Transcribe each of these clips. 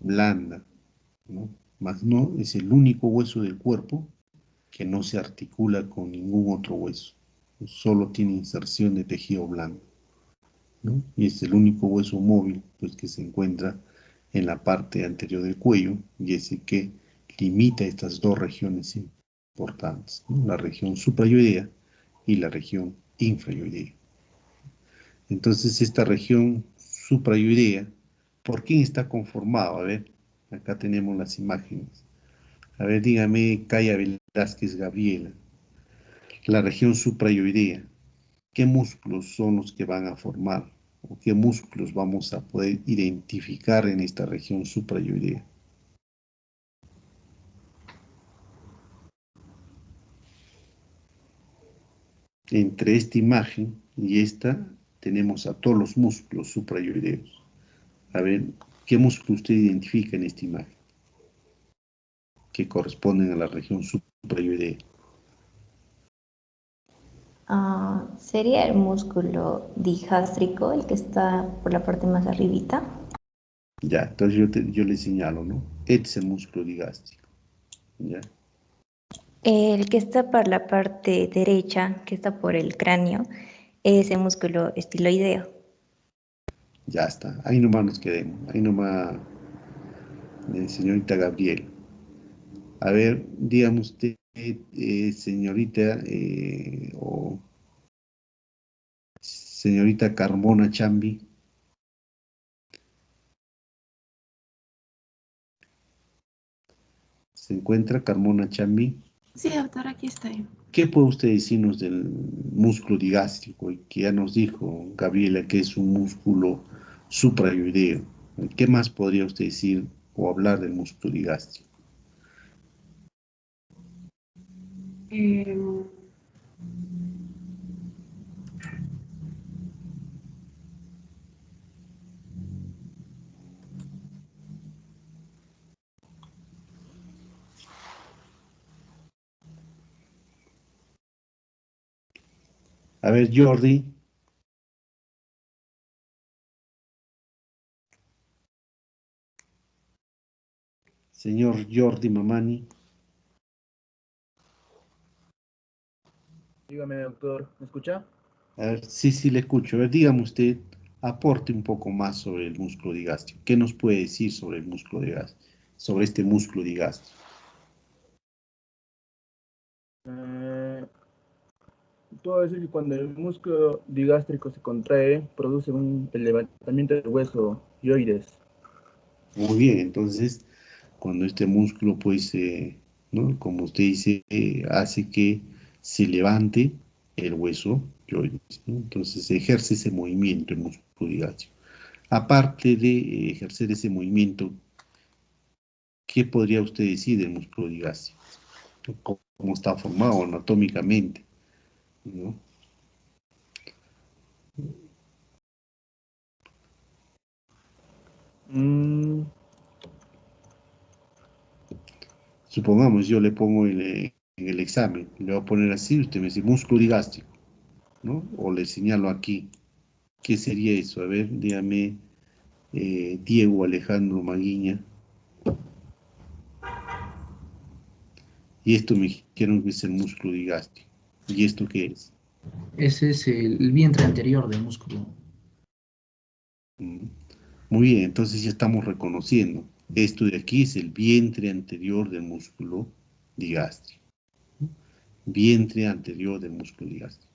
blanda, ¿no? Mas no es el único hueso del cuerpo que no se articula con ningún otro hueso, solo tiene inserción de tejido blando, ¿no? Y es el único hueso móvil, pues, que se encuentra en la parte anterior del cuello, y es el que limita estas dos regiones importantes, ¿no? La región suprayoidea y la región infrayoidea. Entonces, esta región suprayoidea, ¿por quién está conformado? A ver, acá tenemos las imágenes. A ver, dígame, Calla Velázquez Gabriela, la región suprayoidea, ¿qué músculos son los que van a formar? ¿O qué músculos vamos a poder identificar en esta región suprayoidea? Entre esta imagen y esta tenemos a todos los músculos suprayoideos. A ver, ¿qué músculo usted identifica en esta imagen que corresponden a la región suprayoidea? Sería el músculo digástrico, el que está por la parte más arribita. Ya, entonces yo le señalo, ¿no? Este es el músculo digástrico, ¿ya? El que está por la parte derecha, que está por el cráneo, es el músculo estiloideo. Ya está, ahí nomás nos quedemos, ahí nomás, señorita Gabriel. A ver, dígame usted, señorita, o señorita Carmona Chambi, ¿se encuentra Carmona Chambi? Sí, doctor, aquí estoy. ¿Qué puede usted decirnos del músculo digástrico? Y que ya nos dijo Gabriela que es un músculo suprayoideo. ¿Qué más podría usted decir o hablar del músculo digástrico? Eh, A ver, Jordi, señor Jordi Mamani. Dígame, doctor, ¿me escucha? A ver, sí, sí, le escucho. A ver, dígame usted, aporte un poco más sobre el músculo digástrico. ¿Qué nos puede decir sobre el músculo digástrico? Sobre este músculo digástrico. Eh, Puedo decir que cuando el músculo digástrico se contrae, produce el levantamiento del hueso yoides. Muy bien, entonces, cuando este músculo, pues, ¿no? Como usted dice, hace que se levante el hueso yoides, ¿no? Entonces, ejerce ese movimiento el músculo digástrico. Aparte de ejercer ese movimiento, ¿qué podría usted decir del músculo digástrico? ¿Cómo está formado anatómicamente, ¿no? Mm, Supongamos, yo le pongo en el examen, le voy a poner así, usted me dice músculo digástrico, ¿no? O le señalo aquí. ¿Qué sería eso? A ver, dígame, Diego Alejandro Maguiña. Y esto me dijeron que es el músculo digástrico. ¿Y esto qué es? Ese es el vientre anterior del músculo. Mm. Muy bien, entonces ya estamos reconociendo. Esto de aquí es el vientre anterior del músculo digástrico. Vientre anterior del músculo digástrico.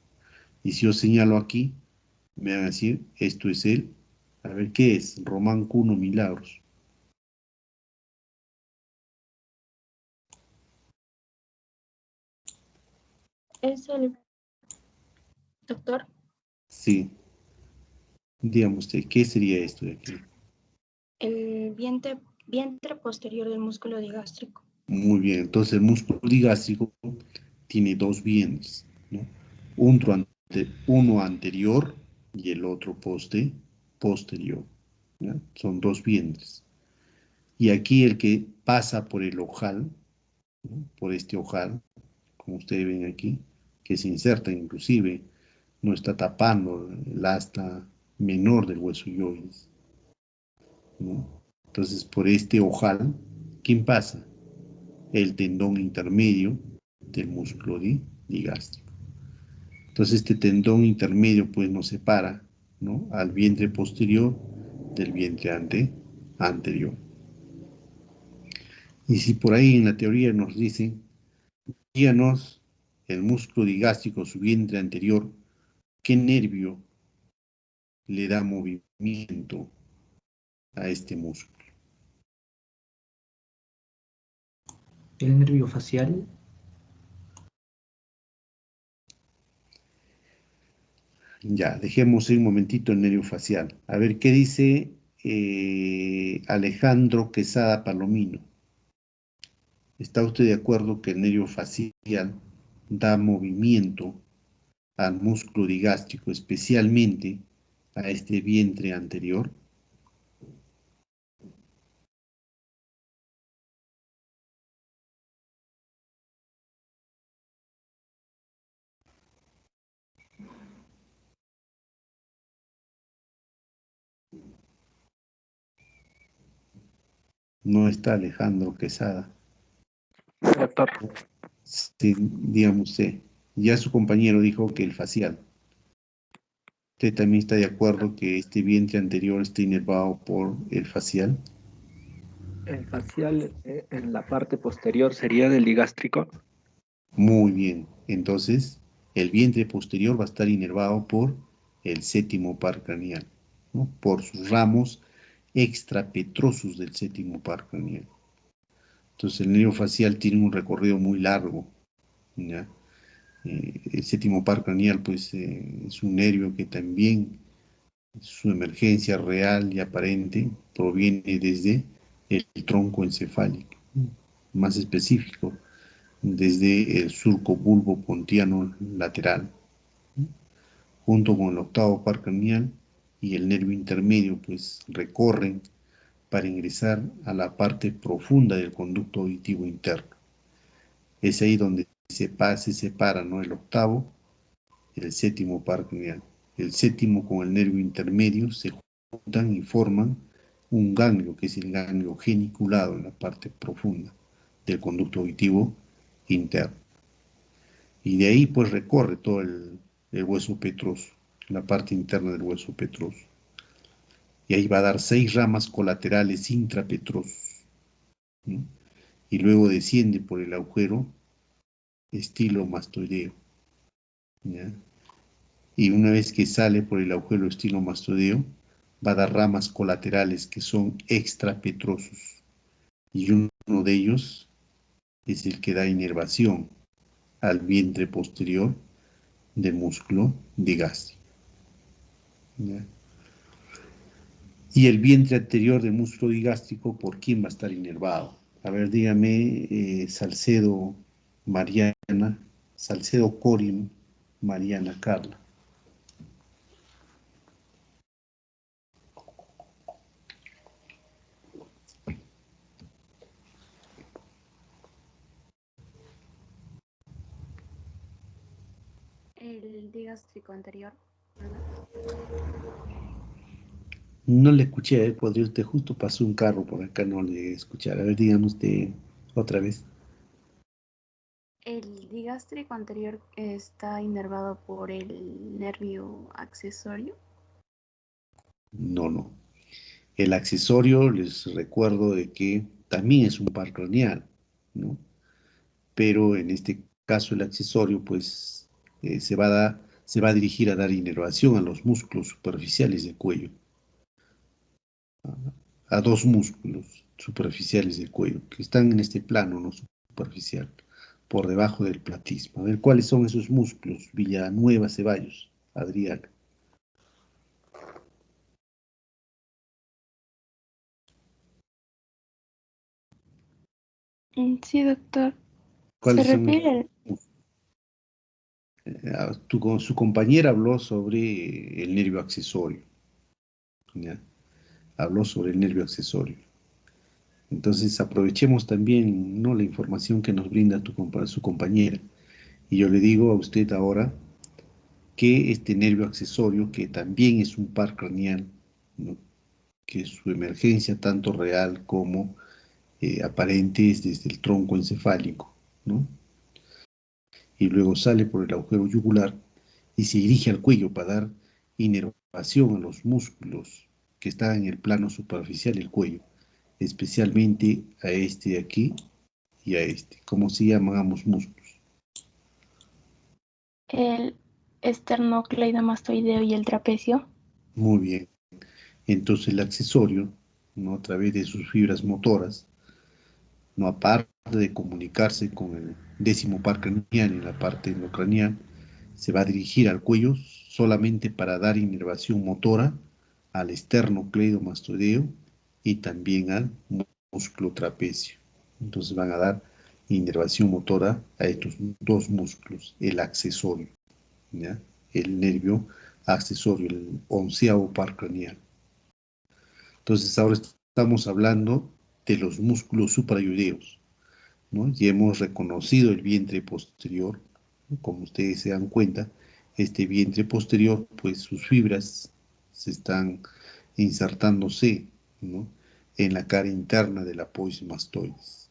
Y si yo señalo aquí, me van a decir, esto es el, a ver, ¿qué es? Román Cuno Milagros. es el doctor, Sí, dígame usted, ¿qué sería esto de aquí? el vientre posterior del músculo digástrico. Muy bien, entonces el músculo digástrico tiene dos vientres, ¿no? Uno anterior y el otro posterior, ¿ya? Son dos vientres. Y aquí el que pasa por el ojal, ¿no? Por este ojal, como ustedes ven aquí, que se inserta inclusive, no está tapando el asta menor del hueso ioides, ¿no? Entonces, por este ojal, ¿quién pasa? El tendón intermedio del músculo digástrico. Entonces, este tendón intermedio, pues, nos separa, ¿no?, al vientre posterior del vientre anterior. Y si por ahí en la teoría nos dicen, díganos el músculo digástrico, su vientre anterior, ¿qué nervio le da movimiento a este músculo? El nervio facial. Ya, dejemos un momentito el nervio facial. A ver, ¿qué dice Alejandro Quesada Palomino? ¿Está usted de acuerdo que el nervio facial da movimiento al músculo digástrico, especialmente a este vientre anterior? No está Alejandro Quesada. Doctor, Sí, digamos usted. Ya su compañero dijo que el facial. ¿Usted también está de acuerdo que este vientre anterior esté inervado por el facial? el facial en la parte posterior sería del digástrico. Muy bien. Entonces, el vientre posterior va a estar inervado por el séptimo par craneal, ¿no?, por sus ramos extrapetrosos del séptimo par craneal. Entonces, el nervio facial tiene un recorrido muy largo, ¿ya? El séptimo par craneal, pues, es un nervio que también su emergencia real y aparente proviene desde el tronco encefálico, más específico, desde el surco bulbo pontiano lateral, junto con el octavo par craneal y el nervio intermedio, pues recorren para ingresar a la parte profunda del conducto auditivo interno. Es ahí donde se separa, ¿no?, el octavo y el séptimo par craneal. El séptimo con el nervio intermedio se juntan y forman un ganglio, que es el ganglio geniculado en la parte profunda del conducto auditivo interno. Y de ahí pues recorre todo el hueso petroso, la parte interna del hueso petroso. Y ahí va a dar 6 ramas colaterales intrapetrosos, ¿no?, y luego desciende por el agujero estilomastoideo, ¿ya? Y una vez que sale por el agujero estilomastoideo, va a dar ramas colaterales que son extrapetrosos. Y uno de ellos es el que da inervación al vientre posterior del músculo digástrico, ¿ya? Y el vientre anterior del músculo digástrico, ¿por quién va a estar inervado? A ver, dígame, Salcedo Mariana, Salcedo Corin Mariana Carla. El digástrico anterior, ¿verdad? No le escuché, podría usted, justo pasó un carro por acá, no le escuchar. A ver, dígame usted otra vez. El digástrico anterior está inervado por el nervio accesorio. No, no. El accesorio, les recuerdo de que también es un par craneal, ¿no? Pero en este caso el accesorio, pues, se va a dirigir a dar inervación a los músculos superficiales del cuello, a dos músculos superficiales del cuello, que están en este plano, no superficial, por debajo del platismo. A ver, ¿cuáles son esos músculos? Villanueva, Ceballos, Adrián. Sí, doctor. Se ¿Cuáles son esos refiere, músculos? Su compañera habló sobre el nervio accesorio, ¿ya? Habló sobre el nervio accesorio. Entonces aprovechemos también, ¿no?, la información que nos brinda su compañera. Y yo le digo a usted ahora que este nervio accesorio, que también es un par craneal, ¿no?, que su emergencia, tanto real como aparente, es desde el tronco encefálico, ¿no? Y luego sale por el agujero yugular y se dirige al cuello para dar inervación a los músculos que están en el plano superficial del cuello, especialmente a este de aquí y a este. ¿Cómo se llaman ambos músculos? El esternocleidomastoideo y el trapecio. Muy bien. Entonces el accesorio, ¿no? A través de sus fibras motoras, no aparte de comunicarse con el décimo par craneal en la parte endocraneal, se va a dirigir al cuello solamente para dar inervación motora al esternocleidomastoideo y también al músculo trapecio. Entonces van a dar inervación motora a estos dos músculos, el accesorio, ¿ya? El nervio accesorio, el 11º par craneal. Entonces ahora estamos hablando de los músculos suprayudeos, ¿no? Ya hemos reconocido el vientre posterior, ¿no? Como ustedes se dan cuenta, este vientre posterior, pues sus fibras se están insertándose, ¿no? En la cara interna de la polis mastoides.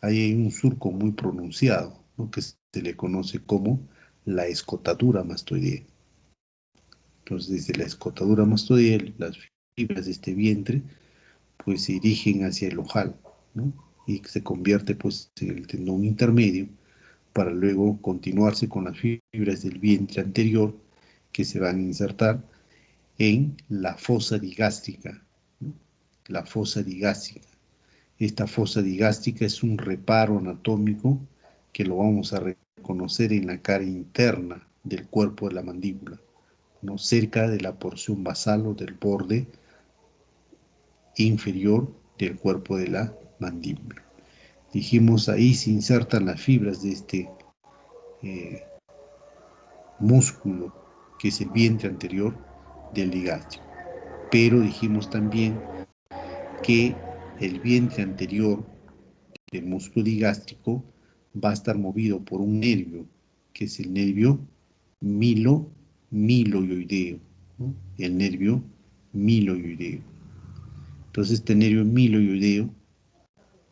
Ahí hay un surco muy pronunciado, ¿no? Que se le conoce como la escotadura mastoidea. Entonces, desde la escotadura mastoidea, las fibras de este vientre pues se dirigen hacia el ojal, ¿no? Y se convierte pues en el tendón intermedio para luego continuarse con las fibras del vientre anterior que se van a insertar en la fosa digástrica, ¿no? La fosa digástrica. Esta fosa digástrica es un reparo anatómico que lo vamos a reconocer en la cara interna del cuerpo de la mandíbula, ¿no? Cerca de la porción basal o del borde inferior del cuerpo de la mandíbula. Dijimos, ahí se insertan las fibras de este eh, músculo que es el vientre anterior del digástrico. Pero dijimos también que el vientre anterior del músculo digástrico va a estar movido por un nervio, que es el nervio miloioideo, ¿no? El nervio miloioideo. Entonces, este nervio miloioideo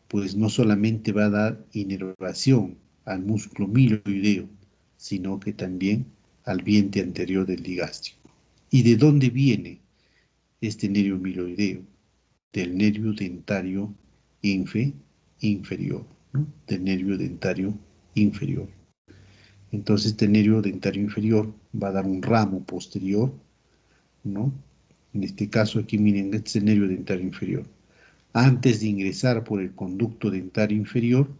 pues no solamente va a dar inervación al músculo miloideo, sino que también al vientre anterior del digástrico. ¿Y de dónde viene este nervio miloideo? Del nervio dentario inferior, ¿no? Del nervio dentario inferior. Entonces este nervio dentario inferior va a dar un ramo posterior, ¿no? En este caso aquí miren, este es el nervio dentario inferior. Antes de ingresar por el conducto dentario inferior,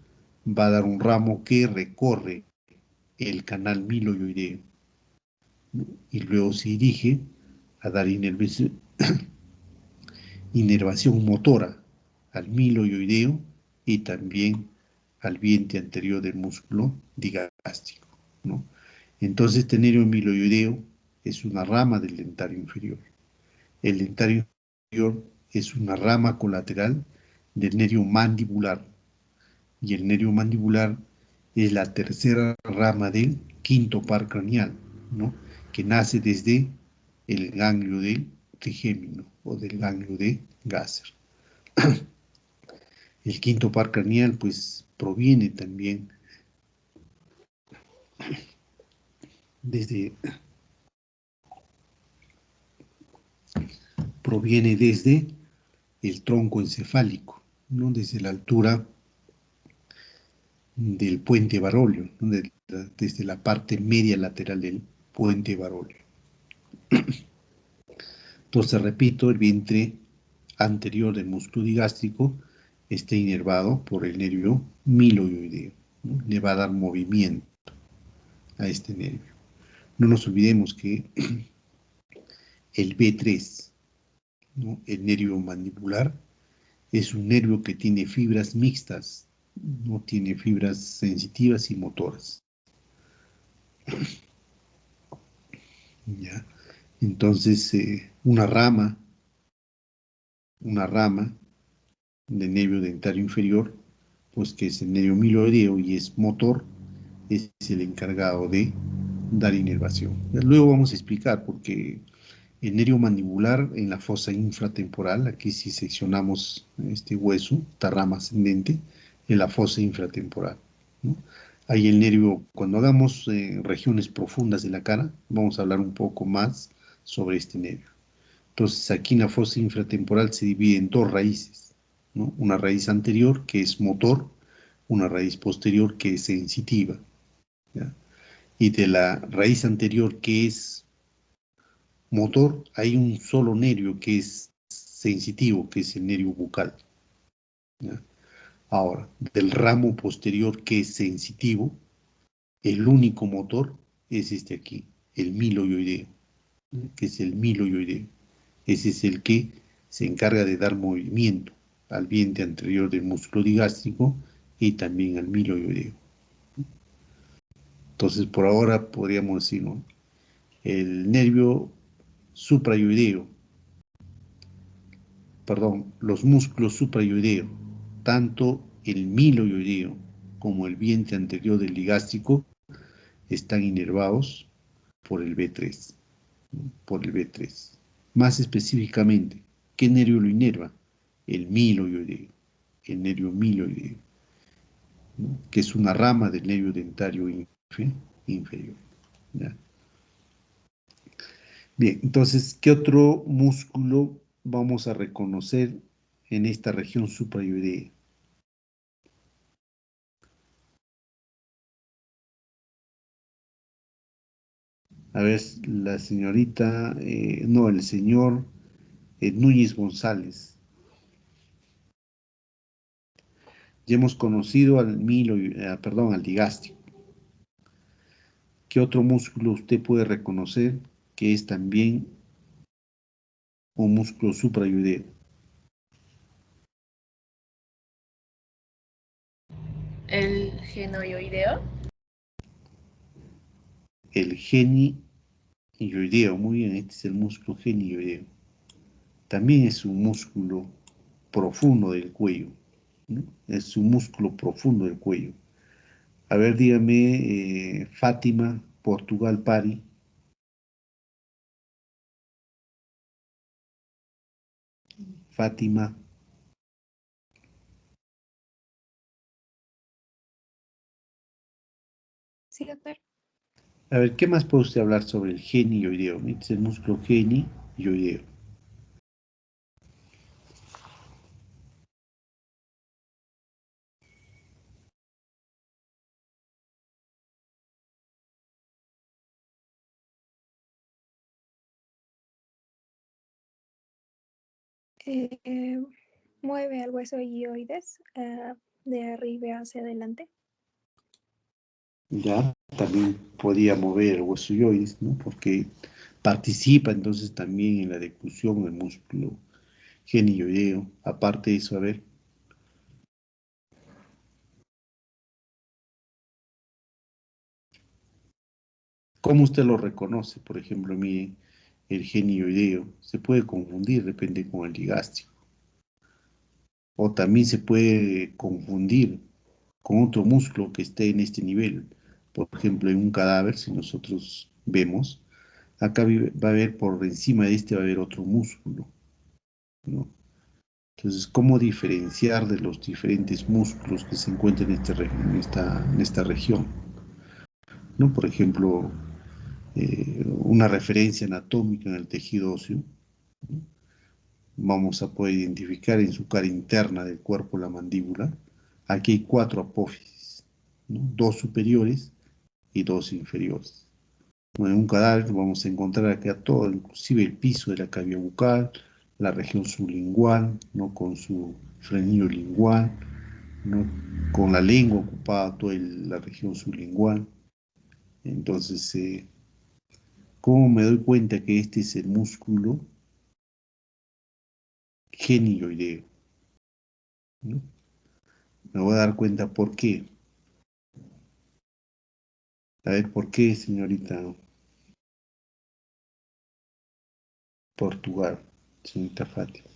va a dar un ramo que recorre el canal miloioideo, ¿no? Y luego se dirige a dar inervación motora al miloioideo y también al vientre anterior del músculo digástrico, ¿no? Entonces, este nervio miloioideo es una rama del dentario inferior. El dentario inferior es una rama colateral del nervio mandibular, y el nervio mandibular es la tercera rama del quinto par craneal, ¿no? Que nace desde el ganglio del trigémino o del ganglio de Gasser. El quinto par craneal pues proviene también desde el tronco encefálico, ¿no? Desde la altura del puente Barolio, ¿no? Desde la parte media lateral del puente Barolio. Entonces, repito, el vientre anterior del músculo digástrico está inervado por el nervio miloioideo, ¿no? Le va a dar movimiento a este nervio. No nos olvidemos que el B3, ¿no? El nervio mandibular, es un nervio que tiene fibras mixtas, no tiene fibras sensitivas y motoras. ¿Ya? Entonces, una rama del nervio dentario inferior, pues que es el nervio miloideo y es motor, es el encargado de dar inervación. Luego vamos a explicar porque El nervio mandibular en la fosa infratemporal, aquí si seccionamos este hueso, esta rama ascendente, en la fosa infratemporal, ¿no? Ahí el nervio, cuando hagamos regiones profundas de la cara, vamos a hablar un poco más sobre este nervio. Entonces aquí en la fosa infratemporal se divide en dos raíces, ¿no? Una raíz anterior que es motor, una raíz posterior que es sensitiva, ¿ya? Y de la raíz anterior que es motor, hay un solo nervio que es sensitivo, que es el nervio bucal, ¿ya? Ahora, del ramo posterior que es sensitivo, el único motor es este aquí, el miloioideo, ¿no? Que es el miloioideo. Ese es el que se encarga de dar movimiento al vientre anterior del músculo digástrico y también al miloioideo. Entonces, por ahora podríamos decir, ¿no? El nervio suprayoideo, perdón, los músculos suprayoideos, tanto el miloioideo como el vientre anterior del digástrico, están inervados por el B3, ¿no? Por el B3. Más específicamente, ¿qué nervio lo inerva? El miloioideo, el nervio miloideo, ¿no? Que es una rama del nervio dentario inferior, ¿ya? Bien, entonces, ¿qué otro músculo vamos a reconocer en esta región suprayoidea? A ver, la señorita, no, el señor Núñez González. Ya hemos conocido al perdón, al digástrico. ¿Qué otro músculo usted puede reconocer que es también un músculo suprayoideo? El genoioideo. El genioideo, muy bien, este es el músculo genioideo. También es un músculo profundo del cuello, ¿no? Es un músculo profundo del cuello. A ver, dígame, Fátima, Portugal, Pari. Fátima. Sí, doctor. A ver, ¿qué más puede usted hablar sobre el genioideo? Este es el músculo genioideo. Eh, mueve al hueso hioides de arriba hacia adelante. Ya, también podía mover el hueso hioides, ¿no? Porque participa entonces también en la declusión del músculo genioideo. Aparte de eso, a ver, ¿cómo usted lo reconoce? Por ejemplo, mire, el genioideo se puede confundir, depende con el digástrico. O también se puede confundir con otro músculo que esté en este nivel. Por ejemplo, en un cadáver, si nosotros vemos, acá va a haber por encima de este va a haber otro músculo, ¿no? Entonces, ¿cómo diferenciar de los diferentes músculos que se encuentran en esta región? ¿No? Por ejemplo, una referencia anatómica en el tejido óseo, ¿no? Vamos a poder identificar en su cara interna del cuerpo la mandíbula. Aquí hay 4 apófisis, ¿no? 2 superiores y 2 inferiores. Bueno, en un cadáver vamos a encontrar acá todo, inclusive el piso de la cavidad bucal, la región sublingual, ¿no? Con su frenillo lingual, ¿no? Con la lengua ocupada toda la región sublingual. Entonces, ¿cómo me doy cuenta que este es el músculo genioideo, ¿no? Me voy a dar cuenta por qué. A ver, ¿por qué, señorita Portugal, señorita Fátima?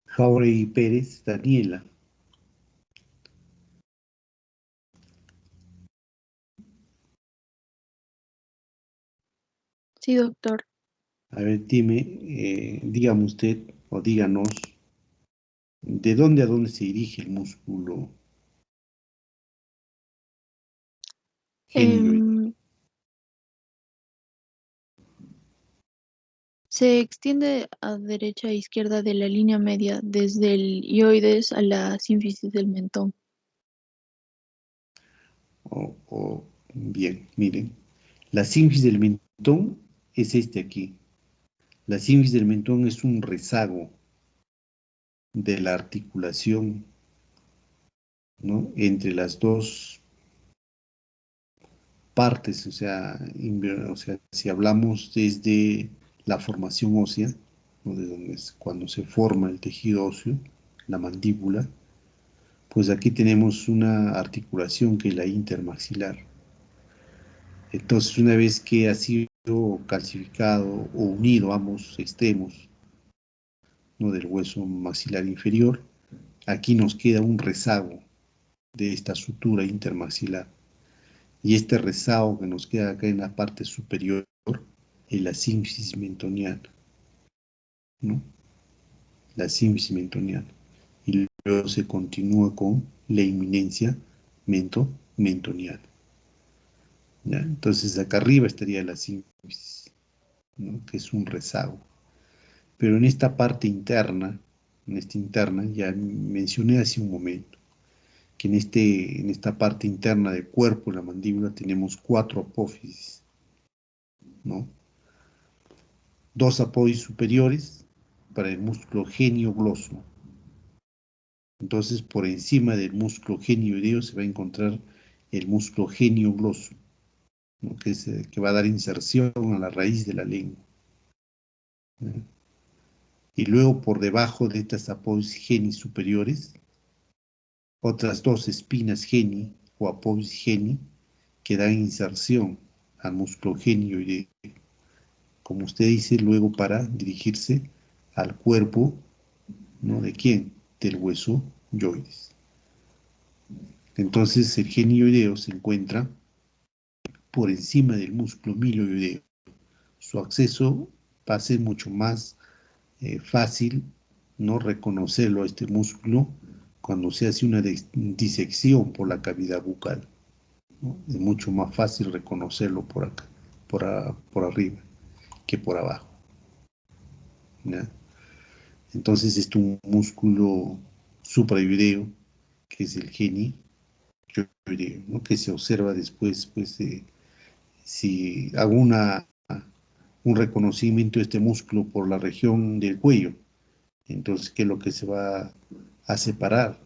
Jauregui Pérez, Daniela. Sí, doctor. A ver, dígame usted o díganos, ¿de dónde a dónde se dirige el músculo genioide? Se extiende a derecha e izquierda de la línea media, desde el ioides a la sínfisis del mentón. Bien, miren, la sínfisis del mentón es este aquí. La sínfisis del mentón es un rezago de la articulación, ¿no?, entre las dos partes, o sea, si hablamos desde la formación ósea, ¿no?, de donde cuando se forma el tejido óseo, la mandíbula, pues aquí tenemos una articulación que es la intermaxilar. Entonces, una vez que ha sido calcificado o unido ambos extremos, ¿no?, del hueso maxilar inferior, aquí nos queda un rezago de esta sutura intermaxilar. Y este rezago que nos queda acá en la parte superior es la sínfisis mentoniana, ¿no? La sínfisis mentoniana. Y luego se continúa con la inminencia mentoniana, ¿ya? Entonces acá arriba estaría la sínfisis, ¿no?, que es un rezago. Pero en esta interna, ya mencioné hace un momento, que en esta parte interna del cuerpo, la mandíbula, tenemos 4 apófisis, ¿no? 2 apófisis superiores para el músculo genio-gloso. Entonces, por encima del músculo genio-ideo se va a encontrar el músculo genio-gloso, ¿no?, que va a dar inserción a la raíz de la lengua, ¿no? Y luego, por debajo de estas apófisis geni superiores, otras 2 espinas geni o apófisis geni que dan inserción al músculo genioideo, como usted dice, luego para dirigirse al cuerpo, ¿no?, ¿de quién? Del hueso yoides. Entonces el genioideo se encuentra por encima del músculo milioideo. Su acceso va a ser mucho más fácil, ¿no?, reconocerlo a este músculo cuando se hace una disección por la cavidad bucal, ¿no? Es mucho más fácil reconocerlo por acá, por arriba, que por abajo, ¿ya? Entonces es un músculo suprayoideo, que es el genioideo, ¿no?, que se observa después, pues, si hago un reconocimiento de este músculo por la región del cuello, entonces, ¿qué es lo que se va a separar?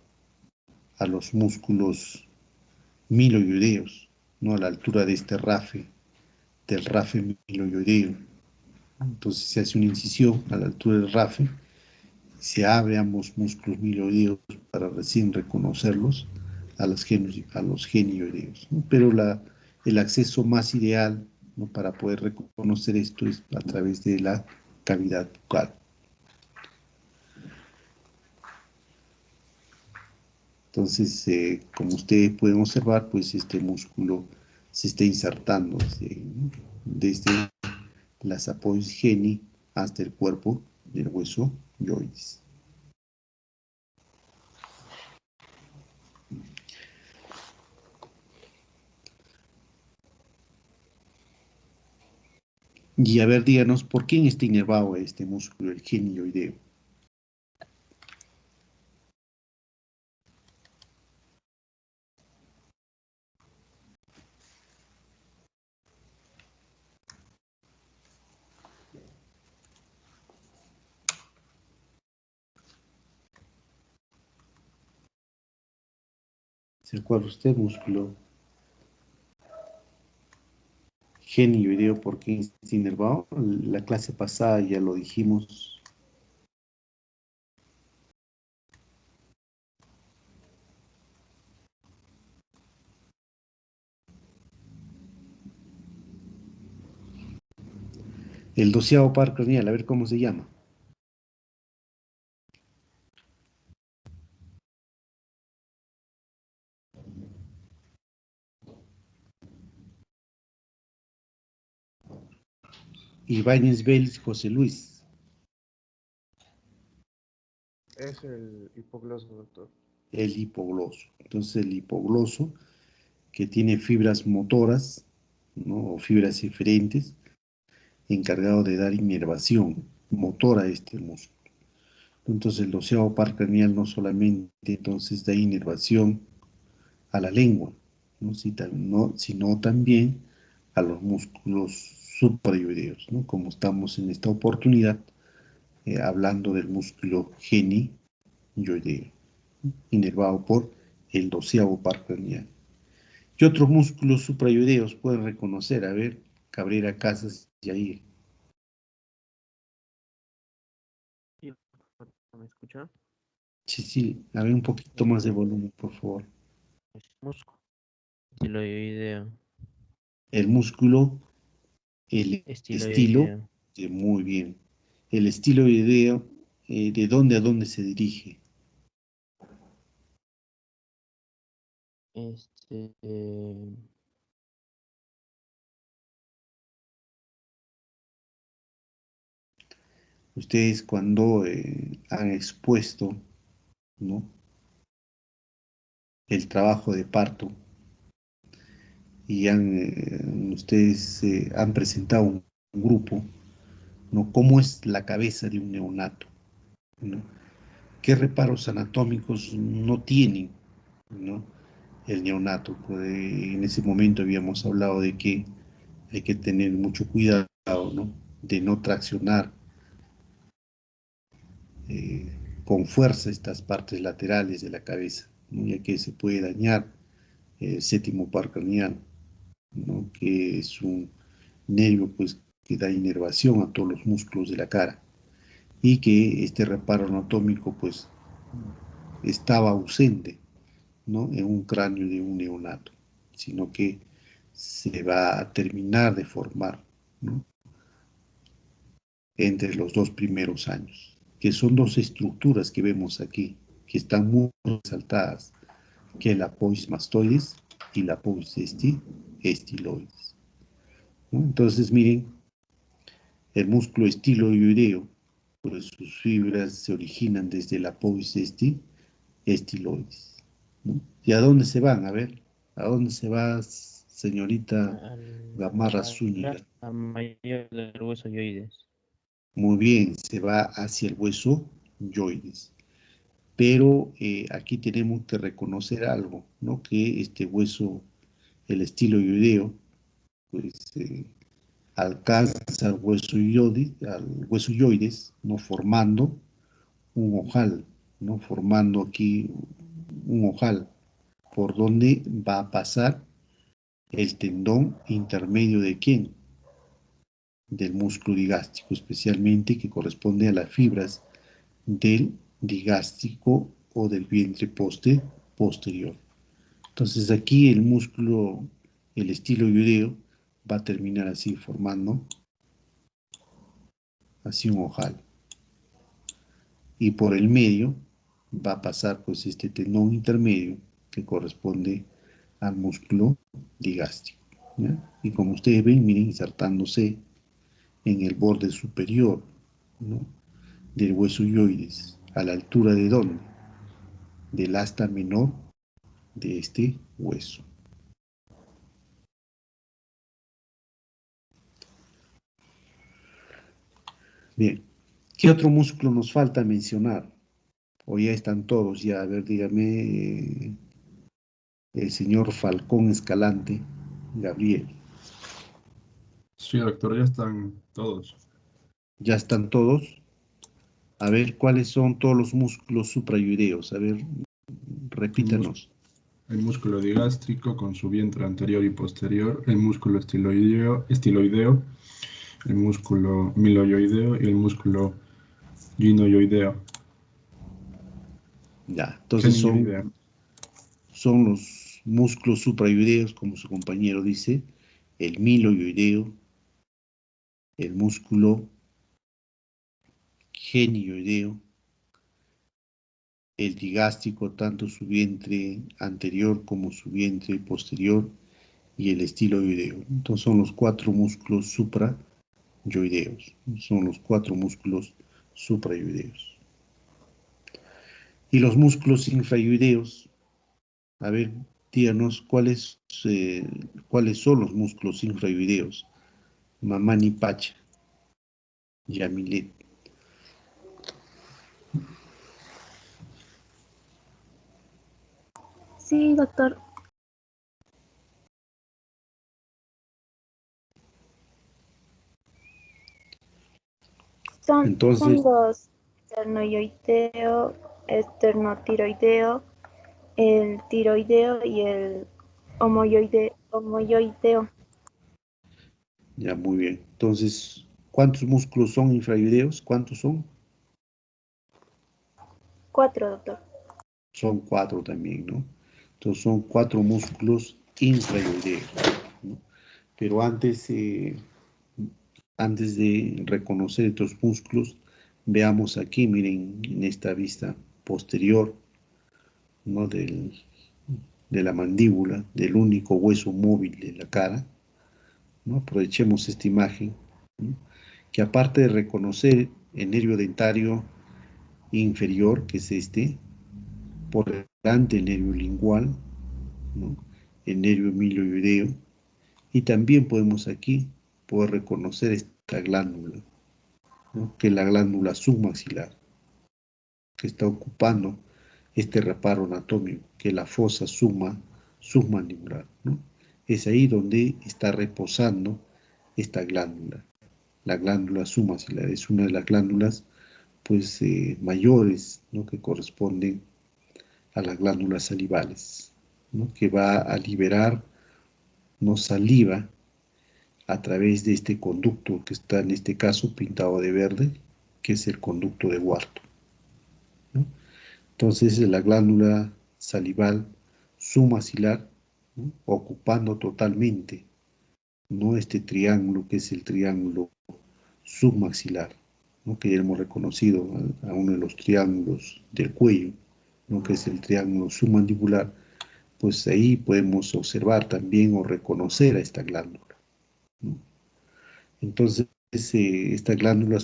A los músculos miloioideos, ¿no?, a la altura de este rafe, del rafe miloioideo. Entonces se hace una incisión a la altura del rafe, se abre ambos músculos miloioideos para recién reconocerlos a los genioideos, ¿no? Pero el acceso más ideal, ¿no?, para poder reconocer esto es a través de la cavidad bucal. Entonces, como ustedes pueden observar, pues este músculo se está insertando desde las apófisis geni hasta el cuerpo del hueso yoides. Y a ver, díganos, ¿por qué está inervado este músculo, el genioideo? ¿Se acuerda usted, músculo genioideo, por qué está inervado? La clase pasada ya lo dijimos. El 12º par craneal, a ver cómo se llama. Ibáñez Vélez José Luis. Es el hipogloso, doctor. El hipogloso. Entonces el hipogloso, que tiene fibras motoras, ¿no? O fibras eferentes, encargado de dar inervación motora a este músculo. Entonces el 12º par craneal no solamente entonces da inervación a la lengua, ¿no? Sino también a los músculos suprayoideos, ¿no? Como estamos en esta oportunidad hablando del músculo genioideo, inervado por el 12º par craneal. ¿Qué otros músculos suprayoideos pueden reconocer? A ver, Cabrera, Casas y ahí. ¿Me escucha? Sí, a ver un poquito más de volumen, por favor. Músculo estiloideo. El músculo, el estilo, Estiloideo. muy bien. El estiloideo, ¿de dónde a dónde se dirige? Este. Ustedes cuando han expuesto, ¿no?, el trabajo de parto y ustedes han presentado un grupo, ¿no? ¿Cómo es la cabeza de un neonato? ¿No? ¿Qué reparos anatómicos no tienen, ¿no?, el neonato? Pues, en ese momento habíamos hablado de que hay que tener mucho cuidado, ¿no?, de no traccionar con fuerza estas partes laterales de la cabeza, ¿no?, ya que se puede dañar el 7º par craneal, ¿no?, que es un nervio pues, que da inervación a todos los músculos de la cara, y que este reparo anatómico pues estaba ausente, ¿no?, en un cráneo de un neonato, sino que se va a terminar de formar, ¿no?, entre los 2 primeros años, que son 2 estructuras que vemos aquí, que están muy resaltadas, que es la pons mastoides y la pons estiloides, ¿no? Entonces, miren, el músculo estiloideo, pues sus fibras se originan desde la pons estiloides, ¿no? ¿Y a dónde se van? A ver, ¿a dónde se va, señorita Gamarra Zúñiga? La mayor del hueso yoides. Muy bien, se va hacia el hueso yoides. Pero aquí tenemos que reconocer algo, ¿no?, que este hueso, el estiloideo, pues alcanza al hueso yoides, ¿no?, formando un ojal, ¿no?, formando aquí un ojal por donde va a pasar el tendón intermedio de ¿quién? Del músculo digástrico, especialmente que corresponde a las fibras del digástrico o del vientre posterior. Entonces aquí el músculo, el estiloideo, va a terminar así, formando así un ojal. Y por el medio va a pasar pues este tendón intermedio que corresponde al músculo digástrico, ¿ya? Y como ustedes ven, miren, insertándose en el borde superior, ¿no?, del hueso yoides, a la altura de ¿dónde? Del asta menor de este hueso. Bien, ¿qué otro músculo nos falta mencionar? O ya están todos, ya, a ver, dígame, el señor Falcón Escalante, Gabriel. Sí, doctor, ya están todos. ¿Ya están todos? A ver, ¿cuáles son todos los músculos suprayoideos? A ver, repítanos. El músculo digástrico con su vientre anterior y posterior, el músculo estiloideo, el músculo miloioideo y el músculo ginoioideo. Ya, entonces son los músculos suprayoideos, como su compañero dice, el miloioideo, el músculo genioideo, el digástrico, tanto su vientre anterior como su vientre posterior, y el estiloideo. Entonces son los 4 músculos suprayoideos. yoideos. Son los 4 músculos suprayoideos. Y los músculos infrayoideos, a ver, díganos cuáles son los músculos infrayoideos. Mamani Pacha, Yamilet. Sí, doctor. Son Entonces, los esternoioideo, esternotiroideo, el tiroideo y el homoioideo. ya muy bien. Entonces, ¿cuántos músculos son infrayoideos? ¿Cuántos son? 4, doctor. Son 4 también, ¿no? Entonces son 4 músculos infrayoideos, ¿no? Pero antes de reconocer estos músculos, veamos aquí, miren, en esta vista posterior, ¿no? De la mandíbula, del único hueso móvil de la cara, ¿no? Aprovechemos esta imagen, ¿no? Que aparte de reconocer el nervio dentario inferior, que es este, por delante el nervio lingual, ¿no? El nervio milioideo, y también podemos aquí poder reconocer esta glándula, ¿no? Que es la glándula submaxilar, que está ocupando este reparo anatómico, que es la fosa submandibular, ¿no? Es ahí donde está reposando esta glándula. La glándula submaxilar es una de las glándulas pues, mayores, ¿no? Que corresponden a las glándulas salivales, ¿no? Que va a liberar, ¿no? Saliva a través de este conducto que está en este caso pintado de verde, que es el conducto de Wharton, ¿no? Entonces la glándula salival submaxilar, ¿no? Ocupando totalmente, ¿no? Este triángulo que es el triángulo submaxilar, ¿no? Que ya hemos reconocido a uno de los triángulos del cuello, ¿no? Que es el triángulo submandibular, pues ahí podemos observar también o reconocer a esta glándula, ¿no? Entonces, esta glándula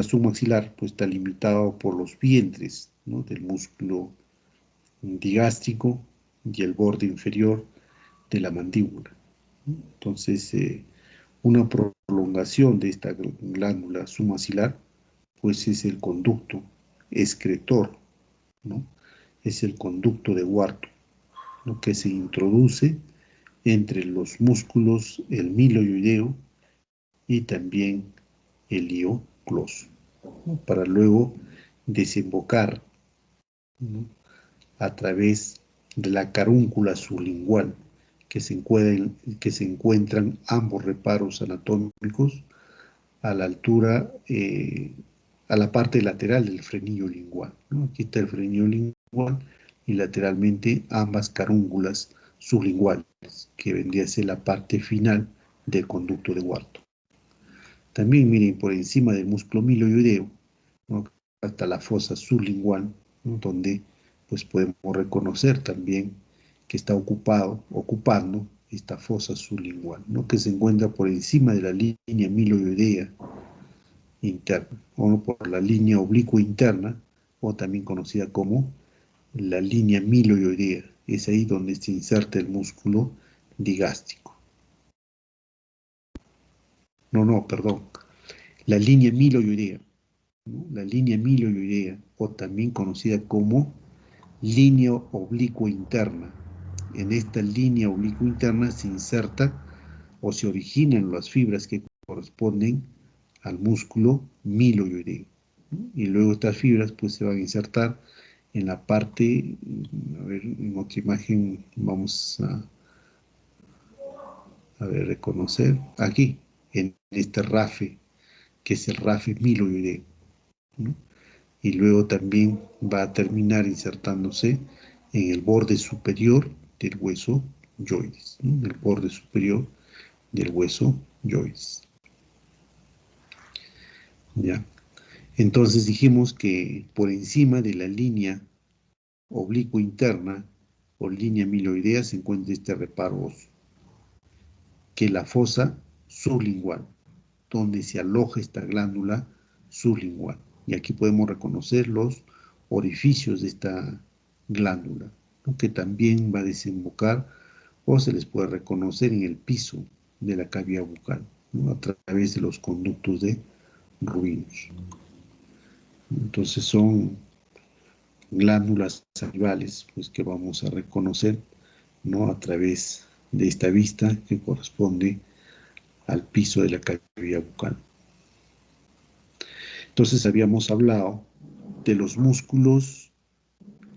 submaxilar pues, está limitada por los vientres, ¿no? Del músculo digástrico y el borde inferior de la mandíbula, ¿no? Entonces, una prolongación de esta glándula submaxilar pues es el conducto excretor, ¿no? Es el conducto de Wharton, ¿no? Que se introduce entre los músculos, el milioideo y también el iocloso, ¿no? Para luego desembocar, ¿no? A través de la carúncula sublingual que se encuentran ambos reparos anatómicos a la altura, a la parte lateral del frenillo lingual, ¿no? Aquí está el frenillo lingual y lateralmente ambas carúnculas sublinguales, que vendría a ser la parte final del conducto de Wharton. También miren por encima del músculo milioideo, ¿no? Hasta la fosa sublingual, ¿no? Donde pues podemos reconocer también que está ocupando esta fosa sublingual, ¿no? Que se encuentra por encima de la línea milioidea interna, o por la línea oblicua interna, o también conocida como la línea milioidea. Es ahí donde se inserta el músculo digástrico. No, perdón. La línea milioidea, ¿no? La línea milioidea, o también conocida como línea oblicua interna. En esta línea oblicua interna se inserta o se originan las fibras que corresponden al músculo milioideo, ¿no? Y luego estas fibras pues se van a insertar en la parte, a ver, en otra imagen vamos a ver, reconocer, aquí, en este rafe, que es el rafe milioideo, ¿no? Y luego también va a terminar insertándose en el borde superior del hueso yoides, ¿no? En el borde superior del hueso yoides. ¿Ya? Entonces dijimos que por encima de la línea oblicua interna o línea milioidea se encuentra este reparo óseo, que es la fosa sublingual, donde se aloja esta glándula sublingual. Y aquí podemos reconocer los orificios de esta glándula, ¿no? Que también va a desembocar o se les puede reconocer en el piso de la cavidad bucal, ¿no? A través de los conductos de Rubinos. Entonces son glándulas salivales, pues, que vamos a reconocer, ¿no? A través de esta vista que corresponde al piso de la cavidad bucal. Entonces habíamos hablado de los músculos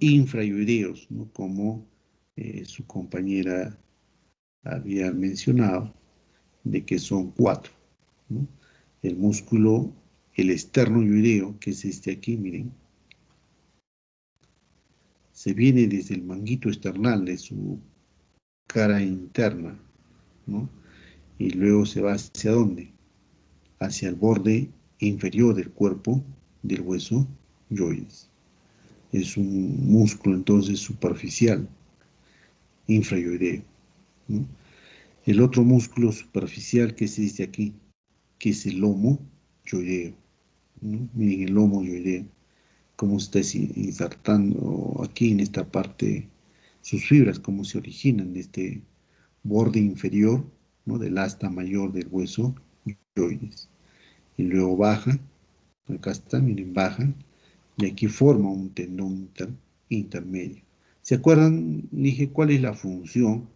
infrahioideos, ¿no? Como su compañera había mencionado, de que son 4, ¿no? El músculo, el esternoioideo, que es este aquí, miren, se viene desde el manguito esternal de su cara interna, ¿no? Y luego se va hacia dónde? Hacia el borde inferior del cuerpo del hueso yoides. Es un músculo entonces superficial, infrahioideo, ¿no? El otro músculo superficial que se dice aquí, que es el lomo yoideo, ¿no? Miren el lomo yoideo, cómo se está insertando aquí en esta parte, sus fibras, cómo se originan de este borde inferior, ¿no? Del asta mayor del hueso yoides. Y luego baja, acá está, miren, baja, y aquí forma un tendón intermedio. ¿Se acuerdan? Dije cuál es la función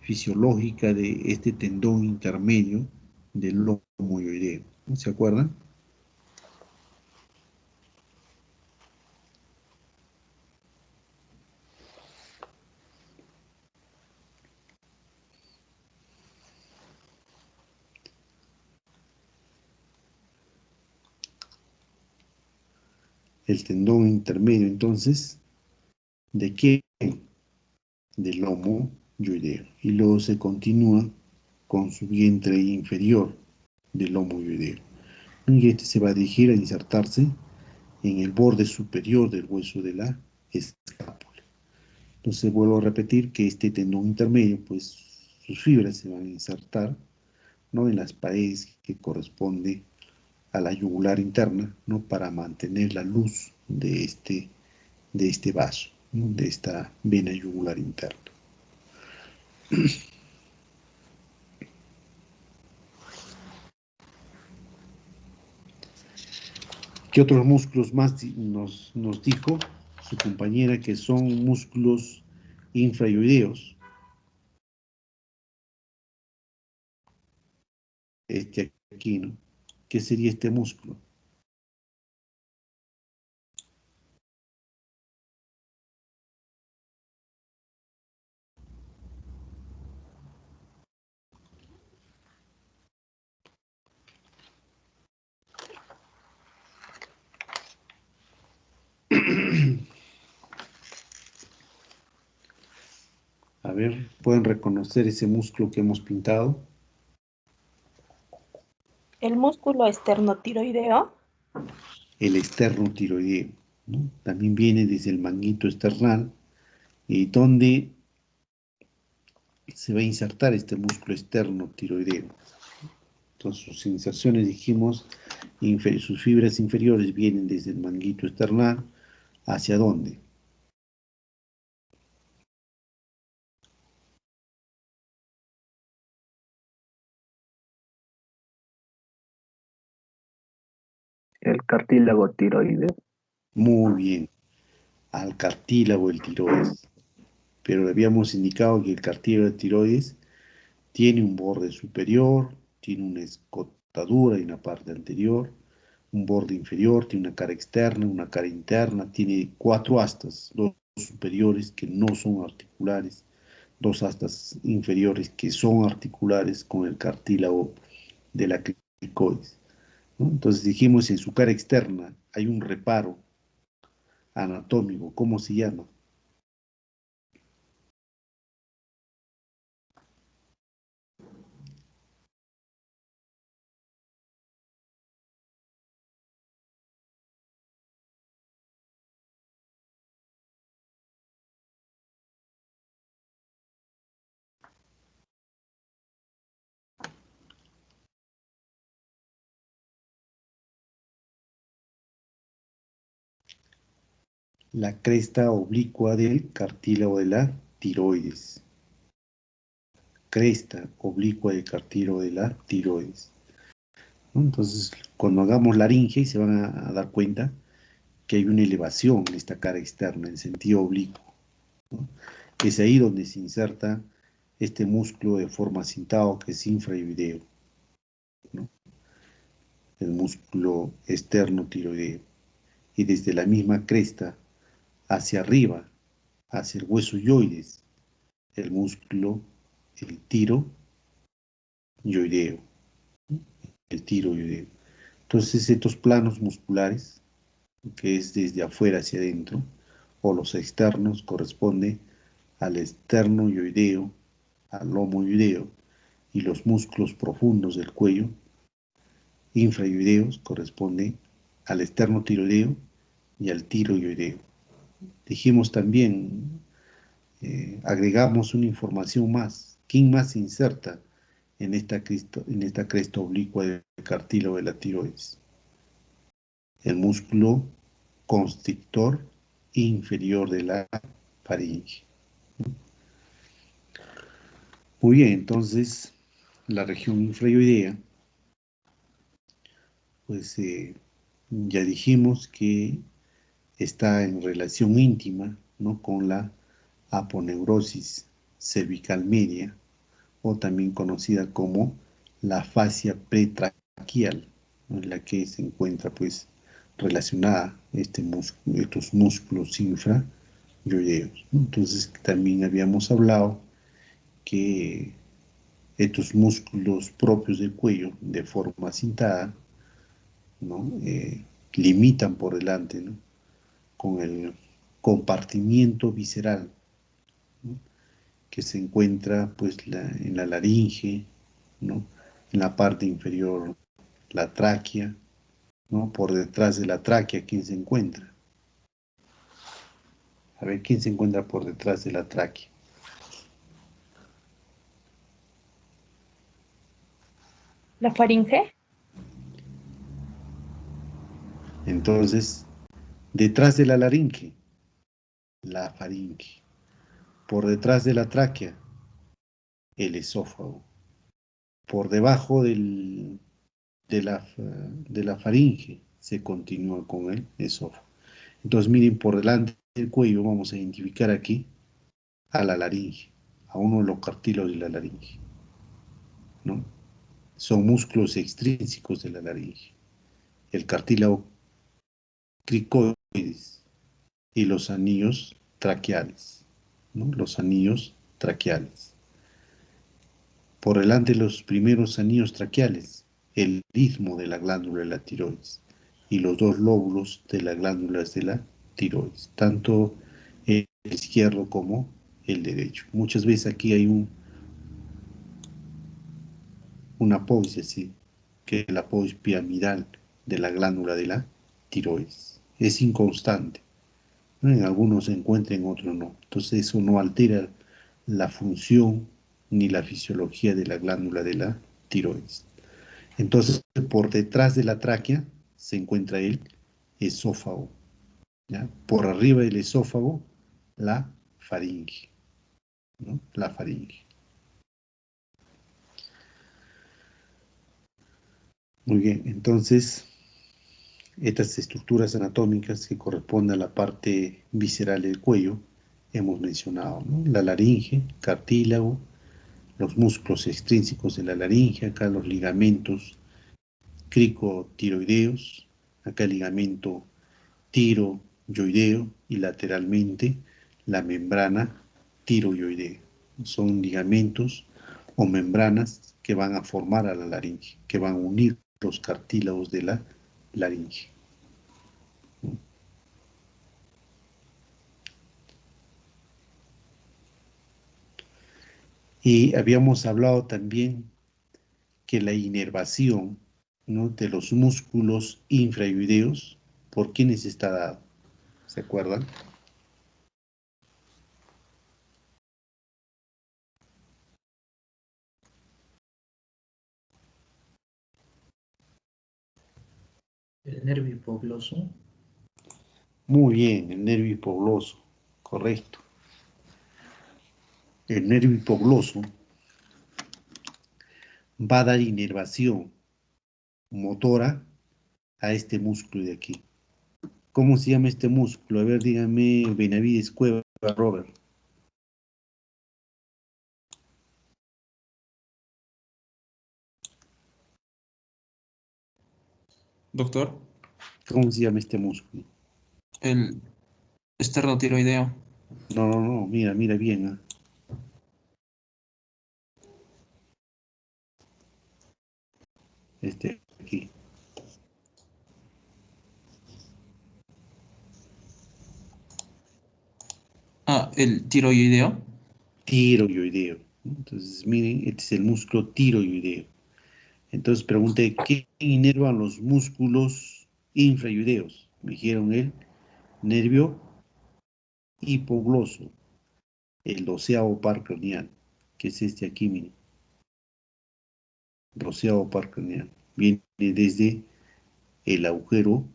fisiológica de este tendón intermedio del lomo yoideo. ¿Se acuerdan? El tendón intermedio, entonces, ¿de qué? Del lomo yoideo. Y luego se continúa con su vientre inferior del lomo yoideo. Y este se va a dirigir a insertarse en el borde superior del hueso de la escápula. Entonces vuelvo a repetir que este tendón intermedio, pues sus fibras se van a insertar, ¿no? En las paredes que corresponde a la yugular interna, ¿no? Para mantener la luz de este vaso, ¿no? De esta vena yugular interna. ¿Qué otros músculos más nos dijo su compañera que son músculos infrahioideos? Este aquí, ¿no? ¿Qué sería este músculo? A ver, ¿pueden reconocer ese músculo que hemos pintado? El músculo esternotiroideo. El esternotiroideo, ¿no? También viene desde el manguito esternal, y donde se va a insertar este músculo esternotiroideo. Entonces, sus inserciones, dijimos, sus fibras inferiores vienen desde el manguito esternal. ¿Hacia dónde? El cartílago tiroides. Muy bien, al cartílago del tiroides. Pero habíamos indicado que el cartílago del tiroides tiene un borde superior, tiene una escotadura en la parte anterior, un borde inferior, tiene una cara externa, una cara interna, tiene 4 astas, 2 superiores que no son articulares, 2 astas inferiores que son articulares con el cartílago de la cricoides, ¿no? Entonces dijimos, en su cara externa hay un reparo anatómico, ¿cómo se llama? la cresta oblicua del cartílago de la tiroides. Cresta oblicua del cartílago de la tiroides, ¿no? Entonces, cuando hagamos laringe, se van a dar cuenta que hay una elevación en esta cara externa, en sentido oblicuo, ¿no? Es ahí donde se inserta este músculo de forma sintao que es infraoideo, ¿no? El músculo externo tiroideo. Y desde la misma cresta hacia arriba, hacia el hueso yoides, el músculo, el tiroideo, el tiroideo. Entonces, estos planos musculares, que es desde afuera hacia adentro, o los externos, corresponde al esternoioideo, al lomoideo, y los músculos profundos del cuello, infraioideos, corresponde al esternotiroideo y al tiroideo. Dijimos también, agregamos una información más. ¿Quién más se inserta en esta cresta oblicua del cartílago de la tiroides? El músculo constrictor inferior de la faringe. Muy bien, entonces la región infraoidea, pues ya dijimos que está en relación íntima, ¿no?, con la aponeurosis cervical media, o también conocida como la fascia pretraquial, ¿no?, en la que se encuentra pues relacionada estos músculos infraoideos, ¿no? Entonces también habíamos hablado que estos músculos propios del cuello de forma cintada, ¿no?, limitan por delante, ¿no?, con el compartimiento visceral, ¿no?, que se encuentra pues en la laringe, ¿no?, en la parte inferior la tráquea, ¿no?, por detrás de la tráquea. ¿Quién se encuentra? A ver, ¿quién se encuentra por detrás de la tráquea? ¿La faringe? Entonces, detrás de la laringe, la faringe. Por detrás de la tráquea, el esófago. Por debajo de la faringe se continúa con el esófago. Entonces, miren, por delante del cuello vamos a identificar aquí a la laringe, a uno de los cartílagos de la laringe, ¿no? Son músculos extrínsecos de la laringe. El cartílago cricoides y los anillos traqueales, ¿no? Los anillos traqueales. Por delante de los primeros anillos traqueales, el istmo de la glándula de la tiroides y los dos lóbulos de las glándulas de la tiroides, tanto el izquierdo como el derecho. Muchas veces aquí hay una apófisis, que es la apófisis piramidal de la glándula de la tiroides. Es inconstante, ¿no? En algunos se encuentra, en otros no. Entonces eso no altera la función ni la fisiología de la glándula de la tiroides. Entonces, por detrás de la tráquea se encuentra el esófago, ¿ya? Por arriba del esófago, la faringe, ¿no? La faringe. Muy bien, entonces, estas estructuras anatómicas que corresponden a la parte visceral del cuello, hemos mencionado, ¿no? La laringe, cartílago, los músculos extrínsecos de la laringe, acá los ligamentos cricotiroideos, acá el ligamento tiroyoideo y lateralmente la membrana tiroyoidea. Son ligamentos o membranas que van a formar a la laringe, que van a unir los cartílagos de la laringe. Y habíamos hablado también que la inervación, ¿no?, de los músculos infraoideos, ¿por quiénes está dado? ¿Se acuerdan? El nervio hipogloso. Muy bien, el nervio hipogloso, correcto. El nervio hipogloso va a dar inervación motora a este músculo de aquí. ¿Cómo se llama este músculo? A ver, dígame, Benavides Cueva, Robert. Doctor, ¿Cómo se llama este músculo? el esternotiroideo. No, mira bien. ¿Ah? Este aquí. Ah, el tiroideo. Tiroideo. Entonces, miren, este es el músculo tiroideo. Entonces pregunté, ¿qué inervan los músculos infrayudeos? Me dijeron el nervio hipogloso, el 12º par craneal, que es este aquí, miren. 12º par craneal. Viene desde el agujero.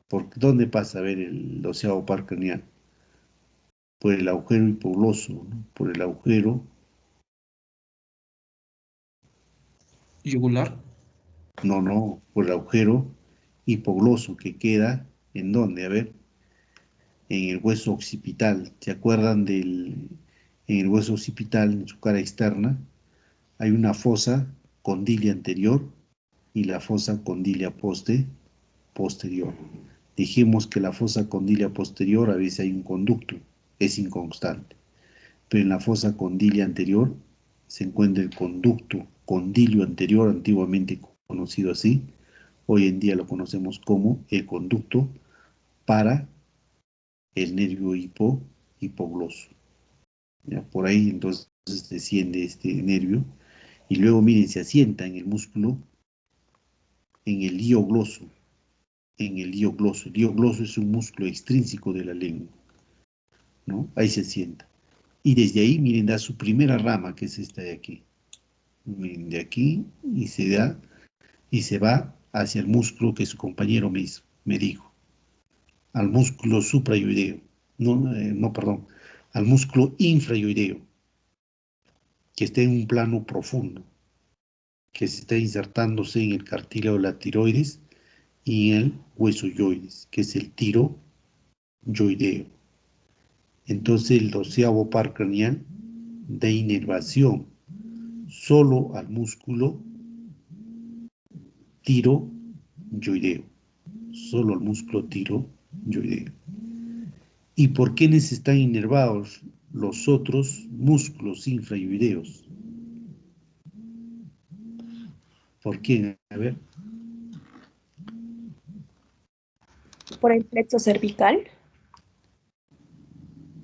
¿Por dónde pasa a ver el 12º par craneal? Por el agujero hipogloso, ¿no? Por el agujero. Yugular. No, por el agujero hipogloso que queda, ¿en dónde? A ver, en el hueso occipital. ¿Se acuerdan en el hueso occipital, en su cara externa, hay una fosa condilia anterior y la fosa condilia posterior? Dijimos que la fosa condilia posterior a veces hay un conducto, es inconstante, pero en la fosa condilia anterior se encuentra el conducto condilio anterior, antiguamente conocido así, hoy en día lo conocemos como el conducto para el nervio hipogloso. ¿Ya? Por ahí entonces desciende este nervio y luego miren, se asienta en el músculo, en el diogloso, en el diogloso. El diogloso es un músculo extrínseco de la lengua, ¿no? Ahí se asienta. Y desde ahí, miren, da su primera rama, que es esta de aquí. Miren, de aquí, y se va hacia el músculo que su compañero me dijo, al músculo suprayoideo, perdón, al músculo infrayoideo, que está en un plano profundo, que se está insertándose en el cartílago de la tiroides y en el hueso yoides, que es el tiroyoideo. Entonces el 12º par craneal da inervación solo al músculo tiroyoideo, solo al músculo tiroyoideo. ¿Y por quiénes están inervados los otros músculos infrayoideos? ¿Por quién? A ver. Por el plexo cervical.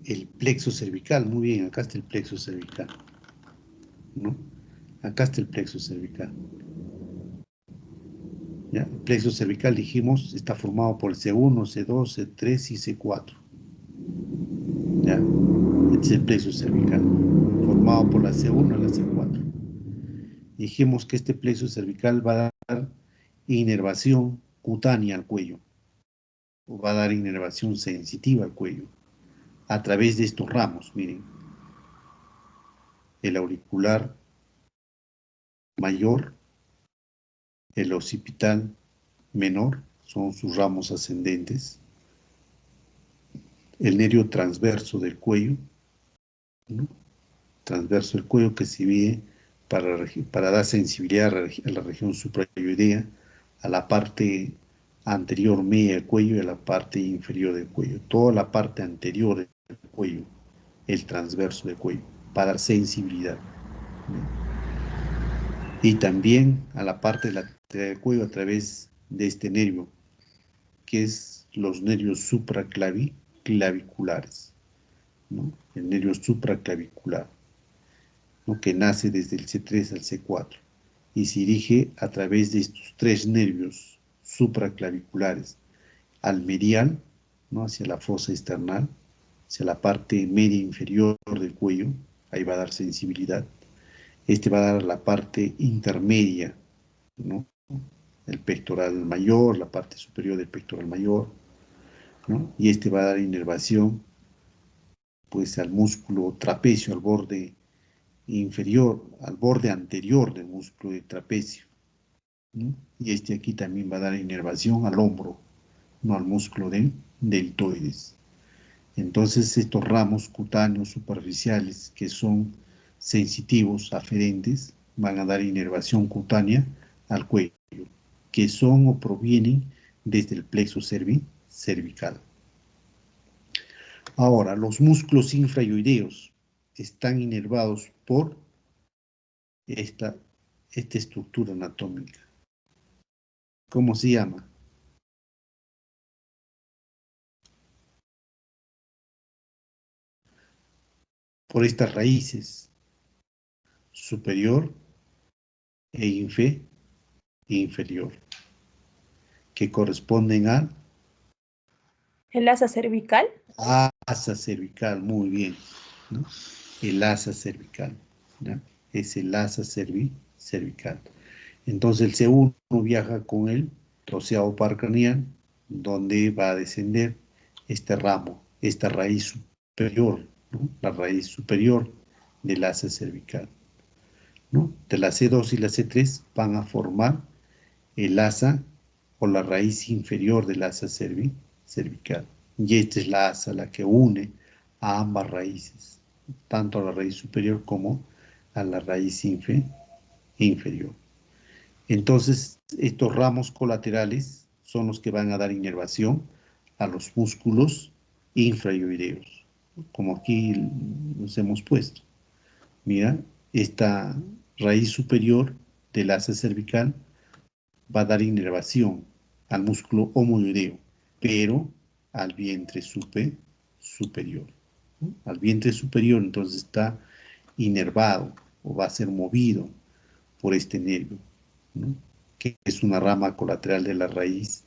El plexo cervical, muy bien, acá está el plexo cervical, ¿no? Acá está el plexo cervical. ¿Ya? El plexo cervical, dijimos, está formado por el C1, C2, C3 y C4. ¿Ya? Este es el plexo cervical, formado por la C1 y la C4. Dijimos que este plexo cervical va a dar inervación cutánea al cuello, o va a dar inervación sensitiva al cuello, a través de estos ramos, miren. El auricular mayor, el occipital menor, son sus ramos ascendentes, el nervio transverso del cuello, ¿no? Transverso del cuello que se divide para dar sensibilidad a la región suprayoidea, a la parte anterior media del cuello y a la parte inferior del cuello. Toda la parte anterior del cuello, el transverso del cuello, para dar sensibilidad, ¿no? Y también a la parte lateral del cuello a través de este nervio, que es los nervios supraclaviculares, ¿no? El nervio supraclavicular, ¿no? Que nace desde el C3 al C4 y se dirige a través de estos tres nervios supraclaviculares al medial, ¿no? Hacia la fosa esternal, hacia la parte media inferior del cuello, ahí va a dar sensibilidad. Este va a dar la parte intermedia, ¿no? El pectoral mayor, la parte superior del pectoral mayor, ¿no? Y este va a dar inervación pues al músculo trapecio, al borde inferior, al borde anterior del músculo de trapecio, ¿no? Y este aquí también va a dar inervación al hombro, no al músculo del deltoides. Entonces estos ramos cutáneos superficiales que son sensitivos, aferentes, van a dar inervación cutánea al cuello, que son o provienen desde el plexo cervical. Ahora, los músculos infrayoideos están inervados por esta estructura anatómica. ¿Cómo se llama? Por estas raíces superior e inferior, que corresponden a ¿El asa cervical? asa cervical, muy bien, ¿no? El asa cervical, ¿no? Es el asa cervical. Entonces el C1 viaja con el troceado paracraneal, donde va a descender este ramo, esta raíz superior, ¿no? La raíz superior del asa cervical, ¿no? De la C2 y la C3 van a formar el asa o la raíz inferior del asa cervical. Y esta es la asa, la que une a ambas raíces, tanto a la raíz superior como a la raíz inferior. Entonces, estos ramos colaterales son los que van a dar inervación a los músculos infrayoideos, como aquí nos hemos puesto. Mira, esta raíz superior del asa cervical va a dar inervación al músculo homoyoideo, pero al vientre superior, ¿no? Al vientre superior entonces está inervado o va a ser movido por este nervio, ¿no? Que es una rama colateral de la raíz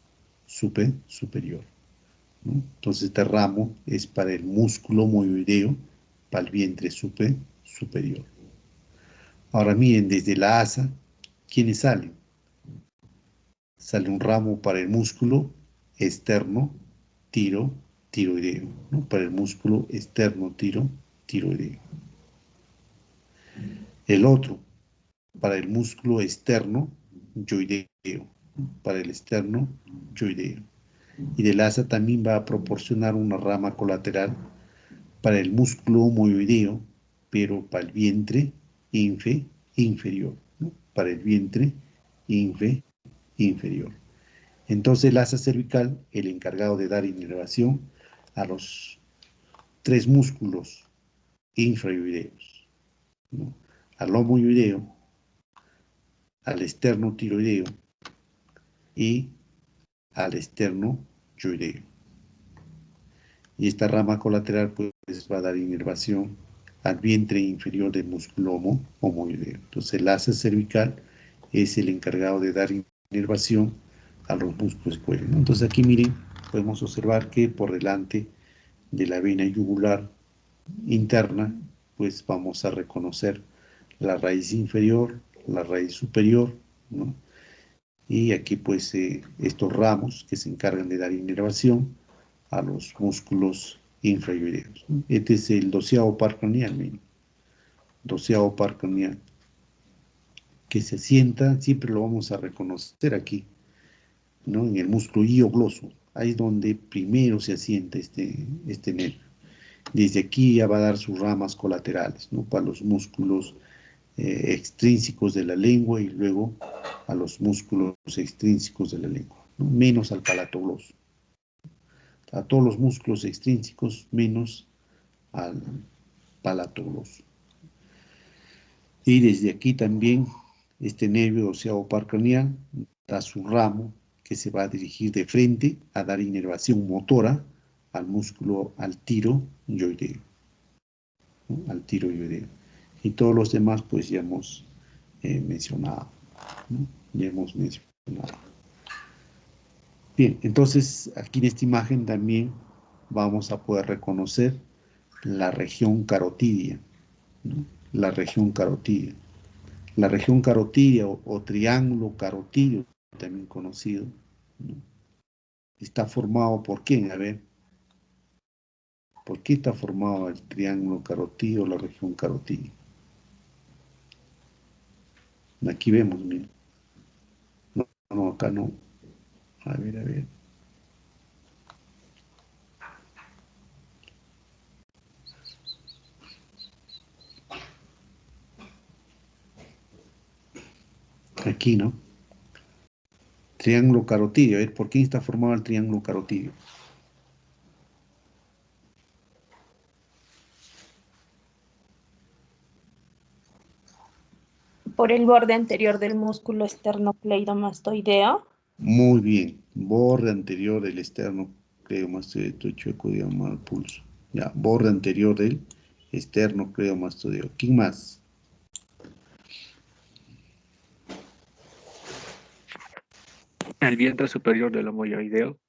superior, ¿no? Entonces este ramo es para el músculo homoyoideo, para el vientre superior. Ahora miren, desde la asa, ¿quiénes salen? Sale un ramo para el músculo externo tiroideo, ¿no? Para el músculo externo tiroideo. El otro, para el músculo externo yoideo, ¿no? Para el externo yoideo. Y del asa también va a proporcionar una rama colateral para el músculo homoyoideo, pero para el vientre inferior, ¿no? Para el vientre inferior. Entonces el asa cervical, el encargado de dar inervación a los tres músculos infrayoideos, ¿no? Al homoyoideo, al externo tiroideo y al externo yoideo. Y esta rama colateral pues va a dar inervación al vientre inferior del músculo homoyoideo. Entonces el asa cervical es el encargado de dar inervación a los músculos del cuello, ¿no? Entonces aquí miren, podemos observar que por delante de la vena yugular interna, pues vamos a reconocer la raíz inferior, la raíz superior, ¿no? Y aquí pues estos ramos que se encargan de dar inervación a los músculos infrayoideos, ¿no? Este es el 12º par craneal, miren. 12º par craneal, que se asienta, siempre lo vamos a reconocer aquí, ¿no? En el músculo hiogloso, ahí es donde primero se asienta este nervio. Desde aquí ya va a dar sus ramas colaterales, ¿no? Para los músculos extrínsecos de la lengua y luego a los músculos extrínsecos de la lengua, ¿no? Menos al palato gloso. A todos los músculos extrínsecos menos al palato gloso. Y desde aquí también este nervio doceavo par craneal da su ramo que se va a dirigir de frente a dar inervación motora al músculo al tiroyoideo, ¿no? Al tiroyoideo. Y todos los demás pues ya hemos mencionado, ¿no? Ya hemos mencionado. Bien, entonces aquí en esta imagen también vamos a poder reconocer la región carotidia, ¿no? La región carotidia. La región carotidia o triángulo carotidio, también conocido, ¿no? está formado por quién? A ver. ¿Por qué está formado el triángulo carotídeo, la región carotídea? Aquí vemos, miren. No, no, acá no. A ver, a ver. Aquí, ¿no? Triángulo carotídeo. A ver, ¿por qué está formado el triángulo carotídeo? Por el borde anterior del músculo esternocleidomastoideo. Muy bien. Borde anterior del esternocleidomastoideo chueco diagonal pulso. Ya, borde anterior del esternocleidomastoideo. ¿Quién más? El vientre superior del homoioideo.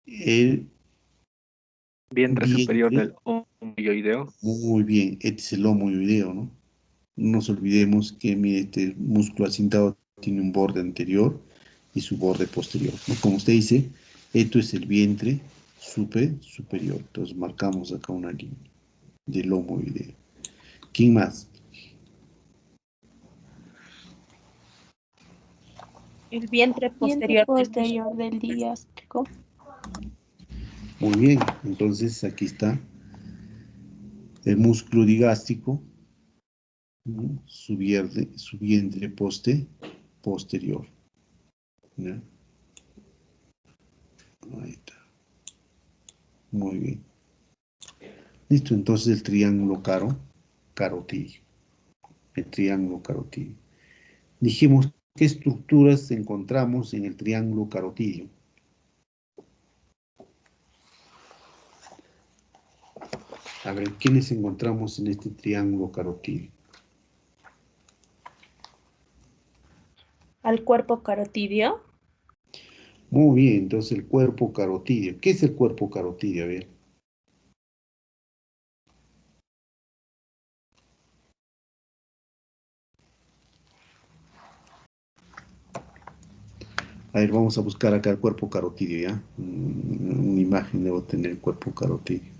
El Vientre superior vientre. del homoioideo. Muy bien. Este es el homoioideo, ¿no? No nos olvidemos que mire, este músculo acintado tiene un borde anterior y su borde posterior, ¿no? Como usted dice, esto es el vientre superior. Entonces marcamos acá una línea del homoideo. ¿Quién más? El vientre Vientre posterior posterior del digástrico. Muy bien, entonces aquí está el músculo digástrico, ¿no? Su vientre posterior. ¿Ya? Ahí está. Muy bien. Listo, entonces el triángulo carotídeo. El triángulo carotídeo. Dijimos, ¿qué estructuras encontramos en el triángulo carotídeo? A ver, ¿quiénes encontramos en este triángulo carotídeo? al cuerpo carotídeo. Muy bien, entonces el cuerpo carotídeo. ¿Qué es el cuerpo carotídeo? A ver. A ver, vamos a buscar acá el cuerpo carotídeo, ¿ya? Una imagen debo tener el cuerpo carotídeo.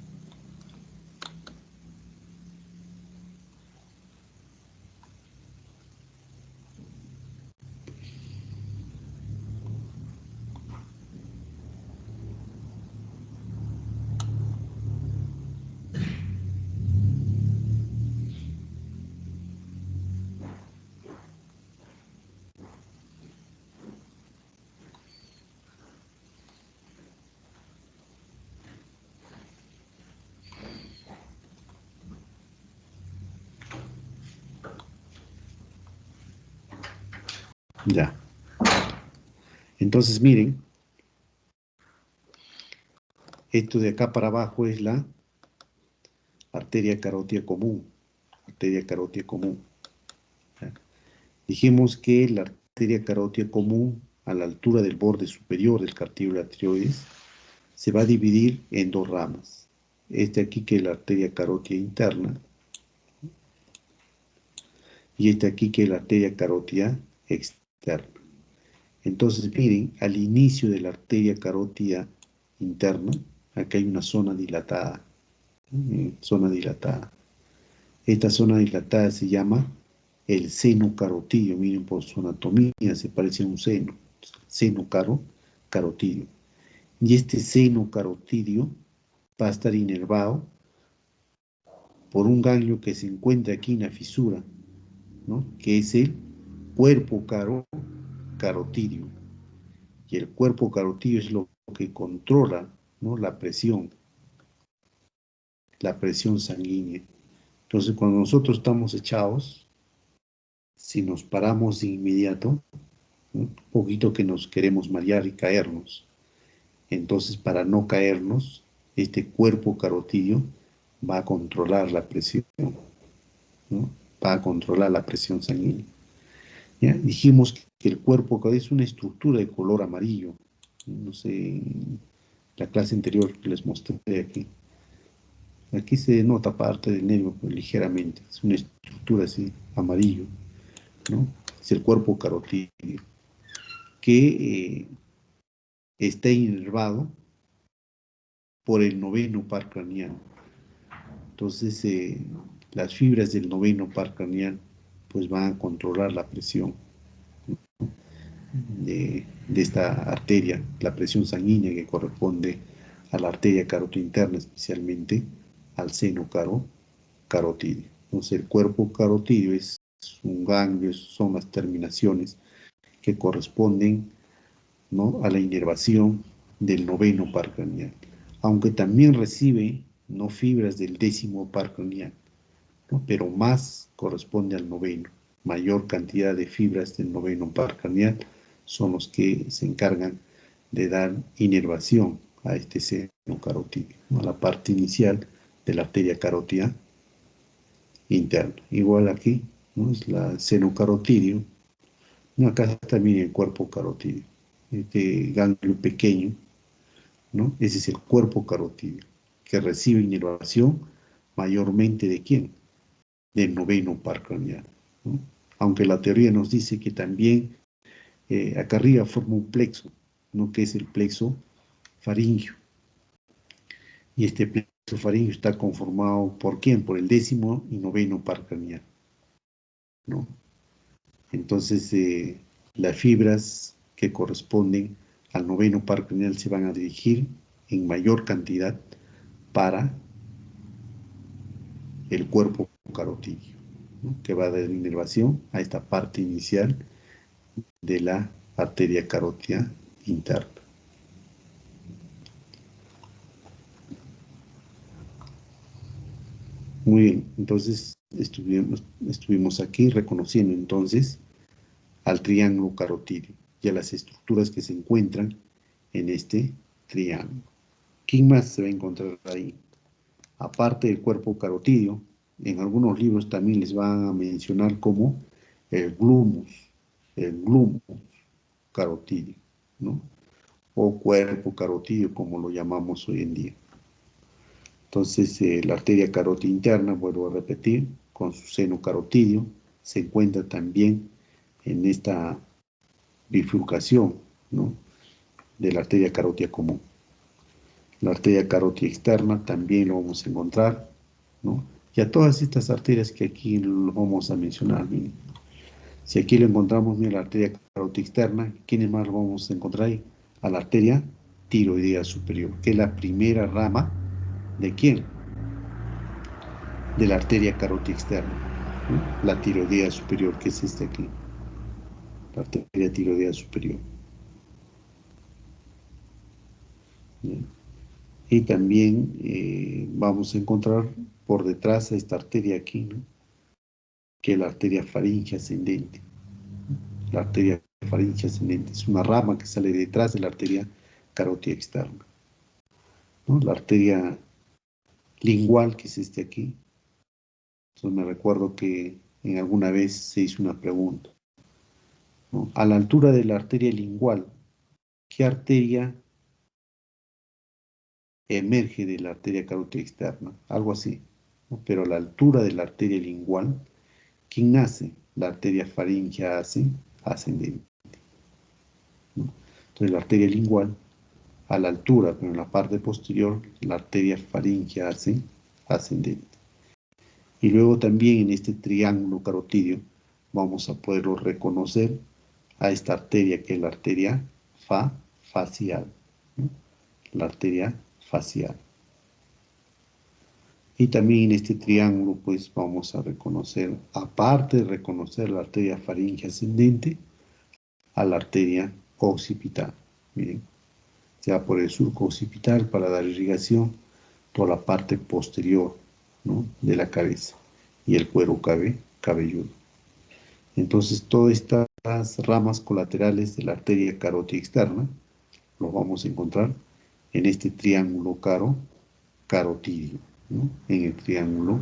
Ya. Entonces, miren, esto de acá para abajo es la arteria carótida común. Arteria carótida común. ¿Ya? Dijimos que la arteria carótida común, a la altura del borde superior del cartílago de la tiroides, se va a dividir en dos ramas. Este aquí que es la arteria carótida interna y este aquí que es la arteria carótida externa. Entonces, miren, al inicio de la arteria carótida interna, acá hay una zona dilatada. Zona dilatada. Esta zona dilatada se llama el seno carotídeo. Miren, por su anatomía se parece a un seno. Seno carotídeo. Y este seno carotídeo va a estar inervado por un ganglio que se encuentra aquí en la fisura, ¿no? Que es el cuerpo carotídeo. Y el cuerpo carotídeo es lo que controla, ¿no? La presión sanguínea. Entonces, cuando nosotros estamos echados, si nos paramos de inmediato, ¿no? Un poquito que nos queremos marear y caernos. Entonces, para no caernos, este cuerpo carotídeo va a controlar la presión, ¿no? Va a controlar la presión sanguínea. ¿Ya? Dijimos que el cuerpo carotídeo es una estructura de color amarillo. No sé, en la clase anterior que les mostré aquí. Aquí se nota parte del nervio ligeramente. Es una estructura así, amarillo, ¿no? Es el cuerpo carotídeo. Que está inervado por el noveno par craneal. Entonces, las fibras del noveno par craneal pues van a controlar la presión de esta arteria, la presión sanguínea que corresponde a la arteria carótida interna, especialmente al seno carotidio. Entonces, el cuerpo carotidio es un ganglio, son las terminaciones que corresponden, ¿no?, a la inervación del noveno par craneal, aunque también recibe, ¿no?, fibras del décimo par craneal, ¿no?, pero más corresponde al noveno. Mayor cantidad de fibras del noveno par craneal son los que se encargan de dar inervación a este seno carotidio, ¿no?, a la parte inicial de la arteria carótida interna. Igual aquí, ¿no?, es el seno carotidio. No, acá también el cuerpo carotidio. Este ganglio pequeño, ¿no?, ese es el cuerpo carotidio, que recibe inervación mayormente ¿de quién? Del noveno par craneal, ¿no? Aunque la teoría nos dice que también acá arriba forma un plexo, ¿no?, que es el plexo faríngeo. Y este plexo faríngeo está conformado ¿por quién? Por el décimo y noveno par craneal, ¿no? Entonces, las fibras que corresponden al noveno par craneal se van a dirigir en mayor cantidad para el cuerpo carotidio, ¿no?, que va a dar inervación a esta parte inicial de la arteria carótida interna. Muy bien, entonces estuvimos aquí reconociendo entonces al triángulo carotidio y a las estructuras que se encuentran en este triángulo. ¿Quién más se va a encontrar ahí? Aparte del cuerpo carotidio, en algunos libros también les van a mencionar como el glumus carotidio, ¿no?, o cuerpo carotidio, como lo llamamos hoy en día. Entonces, la arteria carótida interna, vuelvo a repetir, con su seno carotidio, se encuentra también en esta bifurcación, ¿no?, de la arteria carótida común. La arteria carótida externa también lo vamos a encontrar, ¿no?, y a todas estas arterias que aquí lo vamos a mencionar. Miren. Si aquí lo encontramos, mira, la arteria carótida externa, ¿quiénes más lo vamos a encontrar ahí? A la arteria tiroidea superior, que es la primera rama ¿de quién? De la arteria carótida externa, ¿no?, la tiroidea superior, que es este aquí, la arteria tiroidea superior. ¿Bien? Y también vamos a encontrar por detrás a esta arteria aquí, ¿no?, que es la arteria faríngea ascendente. La arteria faríngea ascendente es una rama que sale detrás de la arteria carótida externa, ¿no? La arteria lingual, que es este aquí. Entonces me recuerdo que en alguna vez se hizo una pregunta, ¿no?, a la altura de la arteria lingual, ¿qué arteria emerge de la arteria carótida externa? Algo así, ¿no? Pero a la altura de la arteria lingual, ¿quién nace? La arteria faríngea ascendente, ¿no? Entonces la arteria lingual, a la altura, pero en la parte posterior, la arteria faríngea ascendente. Y luego también en este triángulo carotidio vamos a poderlo reconocer a esta arteria, que es la arteria facial, ¿no?, la arteria facial. Y también en este triángulo pues vamos a reconocer, aparte de reconocer la arteria faríngea ascendente, a la arteria occipital. Miren, se va por el surco occipital para dar irrigación por la parte posterior, ¿no?, de la cabeza y el cuero cabelludo. Entonces todas estas ramas colaterales de la arteria carótida externa los vamos a encontrar en este triángulo carotidio, ¿no?, en el triángulo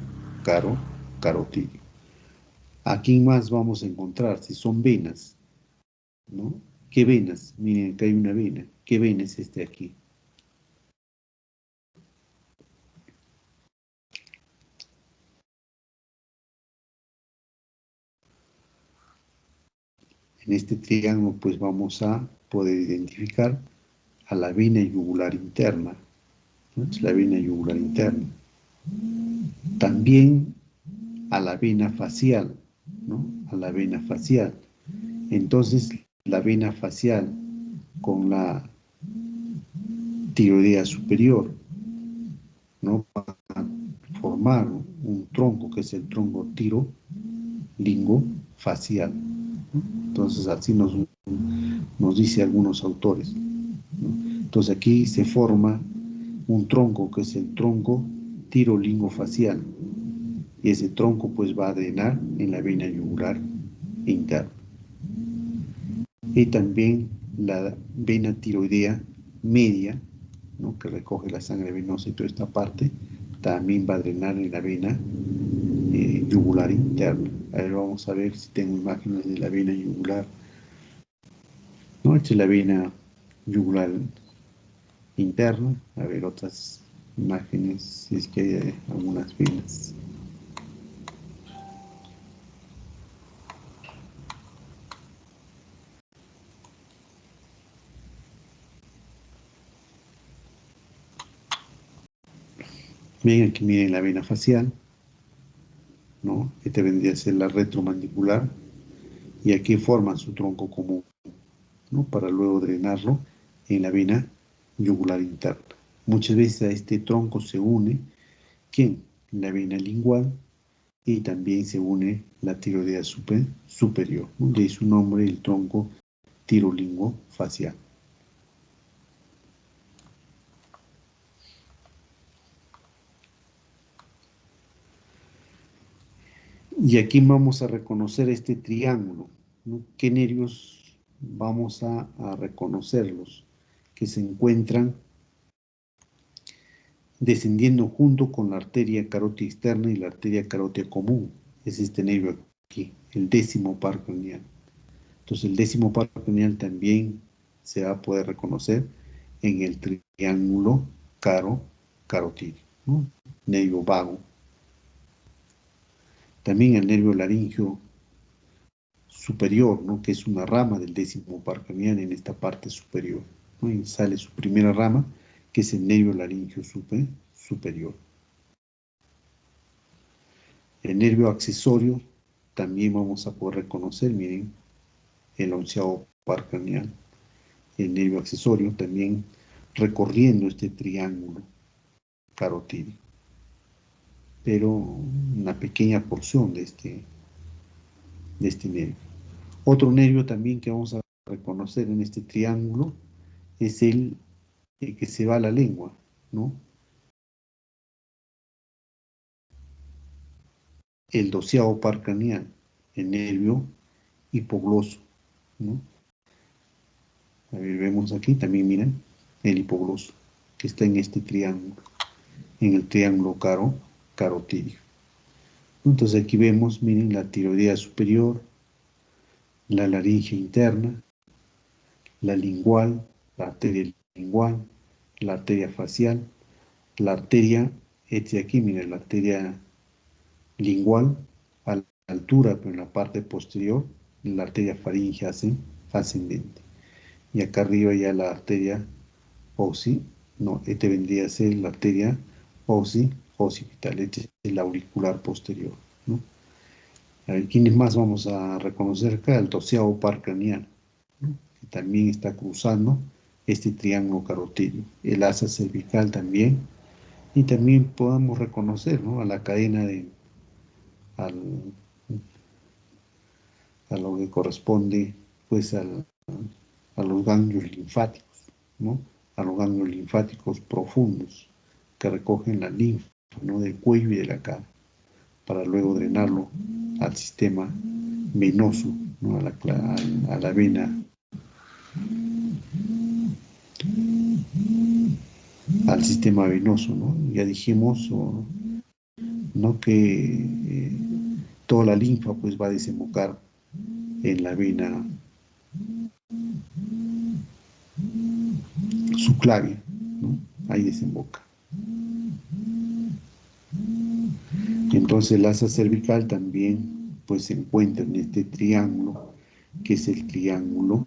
carotidio. ¿A quién más vamos a encontrar? Si son venas, ¿no? ¿Qué venas? Miren, acá hay una vena. ¿Qué vena es este aquí? En este triángulo pues vamos a poder identificar a la vena yugular interna, ¿no? Es la vena yugular interna. También a la vena facial, ¿no? A la vena facial. Entonces, la vena facial con la tiroidea superior, ¿no? Va a formar un tronco que es el tronco tirolingofacial, ¿no? Entonces, así nos dice algunos autores, ¿no? Entonces, aquí se forma un tronco que es el tronco tirolingofacial. Y ese tronco pues va a drenar en la vena yugular interna. Y también la vena tiroidea media, ¿no? Que recoge la sangre venosa y toda esta parte, también va a drenar en la vena yugular interna. A ver, vamos a ver si tengo imágenes de la vena yugular. ¿No? Esta es la vena yugular interna. A ver, otras imágenes, si es que hay algunas venas. Bien, aquí miren la vena facial, ¿no? Esta vendría a ser la retromandibular, y aquí forman su tronco común, ¿no? Para luego drenarlo en la vena yugular interna. Muchas veces a este tronco se une, ¿quién? La vena lingual, y también se une la tiroidea superior, ¿no? De su nombre el tronco tirolingofacial. Y aquí vamos a reconocer este triángulo, ¿no? ¿Qué nervios vamos a reconocerlos? Que se encuentran descendiendo junto con la arteria carótida externa y la arteria carótida común. Es este nervio aquí, el décimo par craneal. Entonces el décimo par craneal también se va a poder reconocer en el triángulo carotídeo, ¿no? Nervio vago. También el nervio laringio superior, ¿no? Que es una rama del décimo par craneal en esta parte superior, ¿no? Y sale su primera rama, que es el nervio laringio superior. El nervio accesorio también vamos a poder reconocer, miren, el 11º par craneal. El nervio accesorio también recorriendo este triángulo carotídeo, pero una pequeña porción de este nervio. Otro nervio también que vamos a reconocer en este triángulo es el que se va a la lengua, ¿no? El 12º par craneal, el nervio hipogloso, ¿no? A ver, vemos aquí también, miren, el hipogloso, que está en este triángulo, en el triángulo carotídeo. Entonces aquí vemos, miren, la tiroidea superior, la laringe interna, la lingual, la arteria lingual, la arteria facial, la arteria, este de aquí, miren, la arteria lingual a la altura, pero en la parte posterior, la arteria faríngea ascendente. Y acá arriba ya la arteria este vendría a ser la arteria occipital, este es el auricular posterior, ¿no? A ver, ¿quiénes más vamos a reconocer acá? El 12º par craneal, ¿no? Que también está cruzando este triángulo carotídeo. El asa cervical también, y también podemos reconocer, ¿no? A la cadena a lo que corresponde pues a los ganglios linfáticos, ¿no? A los ganglios linfáticos profundos que recogen la linfa, ¿no? Del cuello y de la cara, para luego drenarlo al sistema venoso, ¿no? A la vena, al sistema venoso, ¿no? Ya dijimos, ¿no? Que toda la linfa pues va a desembocar en la vena subclavia, ¿no? Ahí desemboca. Entonces el asa cervical también pues se encuentra en este triángulo, que es el triángulo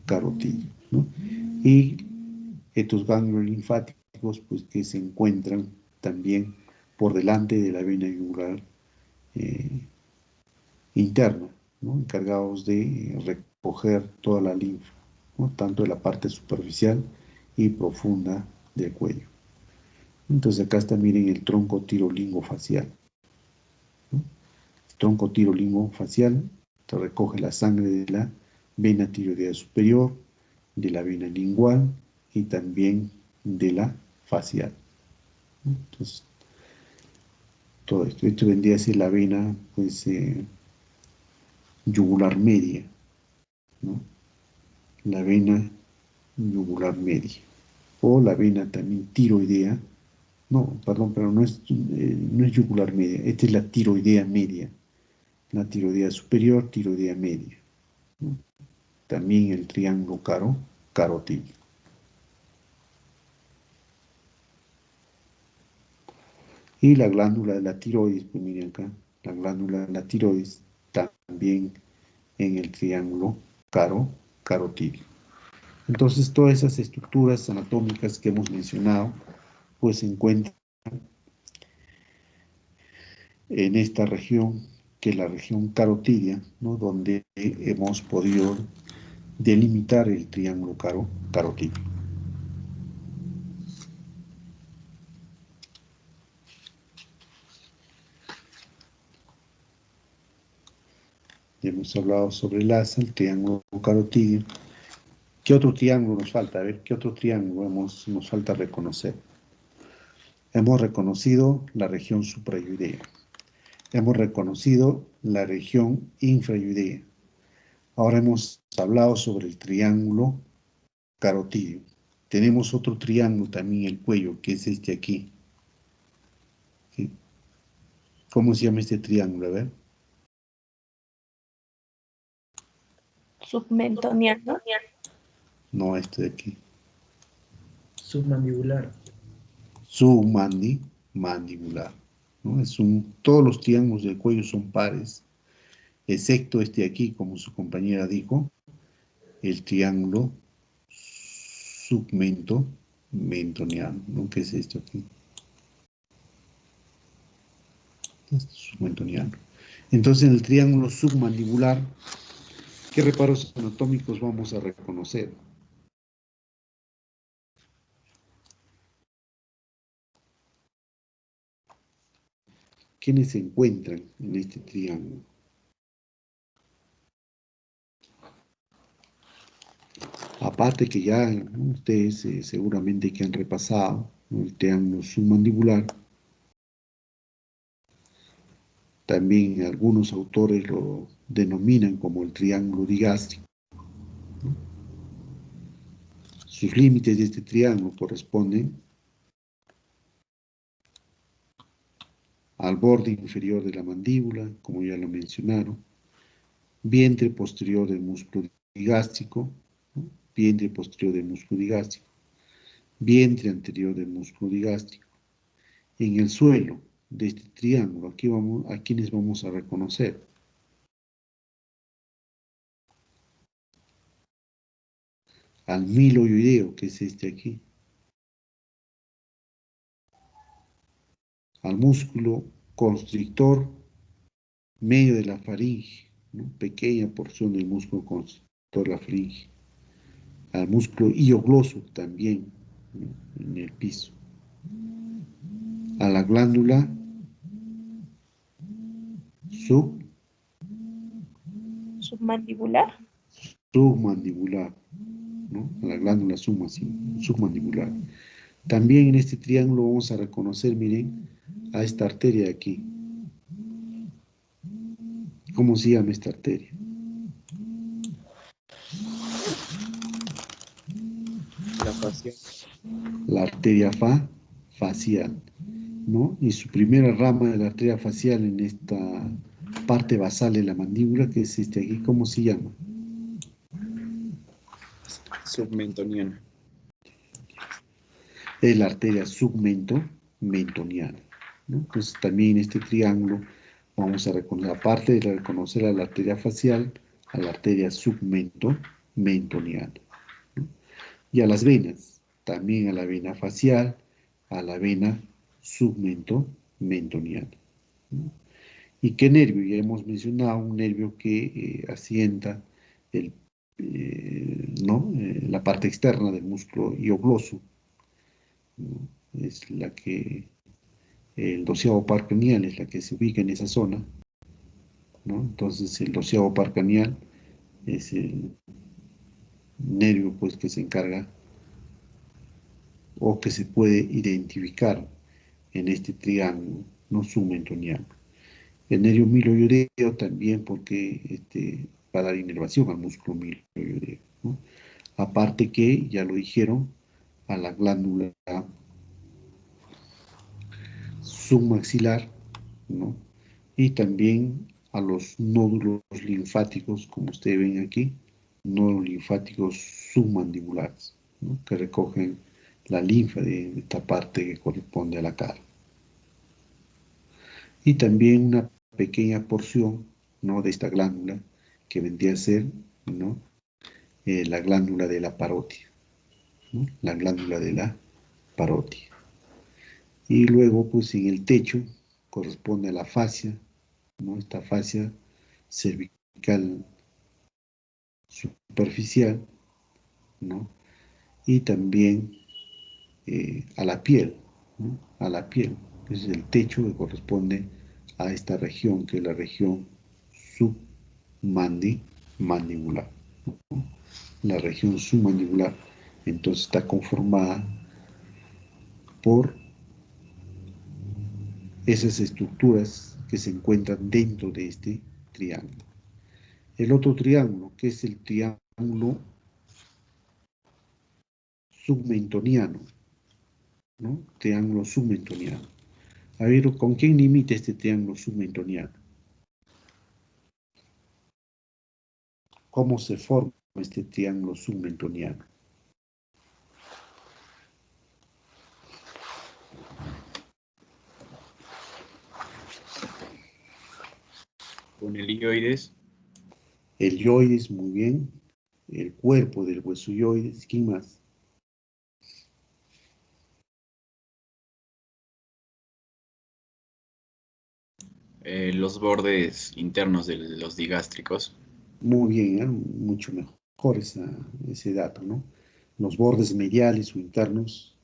carotídeo, ¿no? Y estos ganglios linfáticos, pues que se encuentran también por delante de la vena yugular interna, ¿no? Encargados de recoger toda la linfa, ¿no? Tanto de la parte superficial y profunda del cuello. Entonces acá está, miren, el tronco tirolingofacial, ¿no? El tronco tirolingofacial recoge la sangre de la vena tiroidea superior, de la vena lingual y también de la facial, ¿no? Entonces, todo esto vendría a ser la vena, pues, yugular media, ¿no? La vena yugular media, o la vena también tiroidea. No, perdón, pero no es yugular media, esta es la tiroidea media, la tiroidea superior, tiroidea media, ¿no? También el triángulo carotídeo. Y la glándula de la tiroides, pues miren acá, la glándula de la tiroides también en el triángulo carotídeo. Entonces, todas esas estructuras anatómicas que hemos mencionado, pues se encuentran en esta región, que es la región carotídea, ¿no? Donde hemos podido delimitar el triángulo carotídeo. Hemos hablado sobre el asa, el triángulo carotídeo. ¿Qué otro triángulo nos falta? A ver, ¿qué otro triángulo nos falta reconocer? Hemos reconocido la región suprayoidea. Hemos reconocido la región infrayoidea. Ahora hemos hablado sobre el triángulo carotídeo. Tenemos otro triángulo también en el cuello, que es este aquí. ¿Sí? ¿Cómo se llama este triángulo? A ver. Submentoniano. No, este de aquí. Submandibular. Submandibular, ¿no? Todos los triángulos del cuello son pares, excepto este de aquí, como su compañera dijo, el triángulo submentoniano, ¿no? ¿Qué es esto aquí? Submentoniano. Entonces, en el triángulo submandibular, ¿qué reparos anatómicos vamos a reconocer? ¿Quiénes se encuentran en este triángulo? Aparte que ya ustedes seguramente que han repasado, ¿no?, el triángulo submandibular, también algunos autores lo denominan como el triángulo digástrico, ¿no? Sus límites de este triángulo corresponden al borde inferior de la mandíbula, como ya lo mencionaron, vientre posterior del músculo digástrico, ¿no? Vientre posterior del músculo digástrico, vientre anterior del músculo digástrico. En el suelo de este triángulo, aquí a quienes vamos a reconocer. Al miloideo, que es este aquí. Al músculo constrictor medio de la faringe, ¿no? Pequeña porción del músculo constrictor de la faringe. Al músculo hiogloso también, ¿no?, en el piso. A la glándula Submandibular. Submandibular, ¿no? A la glándula submandibular. También en este triángulo vamos a reconocer, miren, a esta arteria de aquí. ¿Cómo se llama esta arteria? La facial. La arteria facial, ¿no? Y su primera rama de la arteria facial en esta parte basal de la mandíbula, que es este aquí, ¿cómo se llama? Submentoniana. Es la arteria submentoniana, ¿no? Entonces también en este triángulo vamos a reconocer, aparte de reconocer a la arteria facial, a la arteria submentoniana, ¿no? Y a las venas, también a la vena facial, a la vena submentoniana. ¿No? ¿Y qué nervio? Ya hemos mencionado un nervio que asienta la parte externa del músculo hiogloso, ¿no? Es la que, el doceavo par craneal es la que se ubica en esa zona, ¿no? Entonces el doceavo par craneal es el nervio pues que se encarga o que se puede identificar en este triángulo no submentoniano. El nervio miloiodeo también porque va a dar inervación al músculo miloiodeo, ¿no? Aparte que, ya lo dijeron, a la glándula submaxilar, ¿no? Y también a los nódulos linfáticos, como ustedes ven aquí, nódulos linfáticos submandibulares, ¿no? Que recogen la linfa de esta parte que corresponde a la cara. Y también una pequeña porción, ¿no? De esta glándula que vendría a ser, ¿no? La glándula de la parótida, ¿no? La glándula de la parótida. Y luego, pues en el techo corresponde a la fascia, ¿no? Esta fascia cervical superficial, ¿no? Y también a la piel, ¿no? A la piel. Ese es el techo que corresponde a esta región, que es la región submandibular, ¿no? La región submandibular, entonces está conformada por esas estructuras que se encuentran dentro de este triángulo. El otro triángulo, que es el triángulo submentoniano, ¿no? Triángulo submentoniano. A ver, ¿con quién limita este triángulo submentoniano? ¿Cómo se forma este triángulo submentoniano? Con el hioides. El hioides, muy bien. El cuerpo del hueso hioides. ¿Quién más? Los bordes internos de los digástricos. Muy bien, ¿eh? Mucho mejor ese dato, ¿no? Los bordes mediales o internos,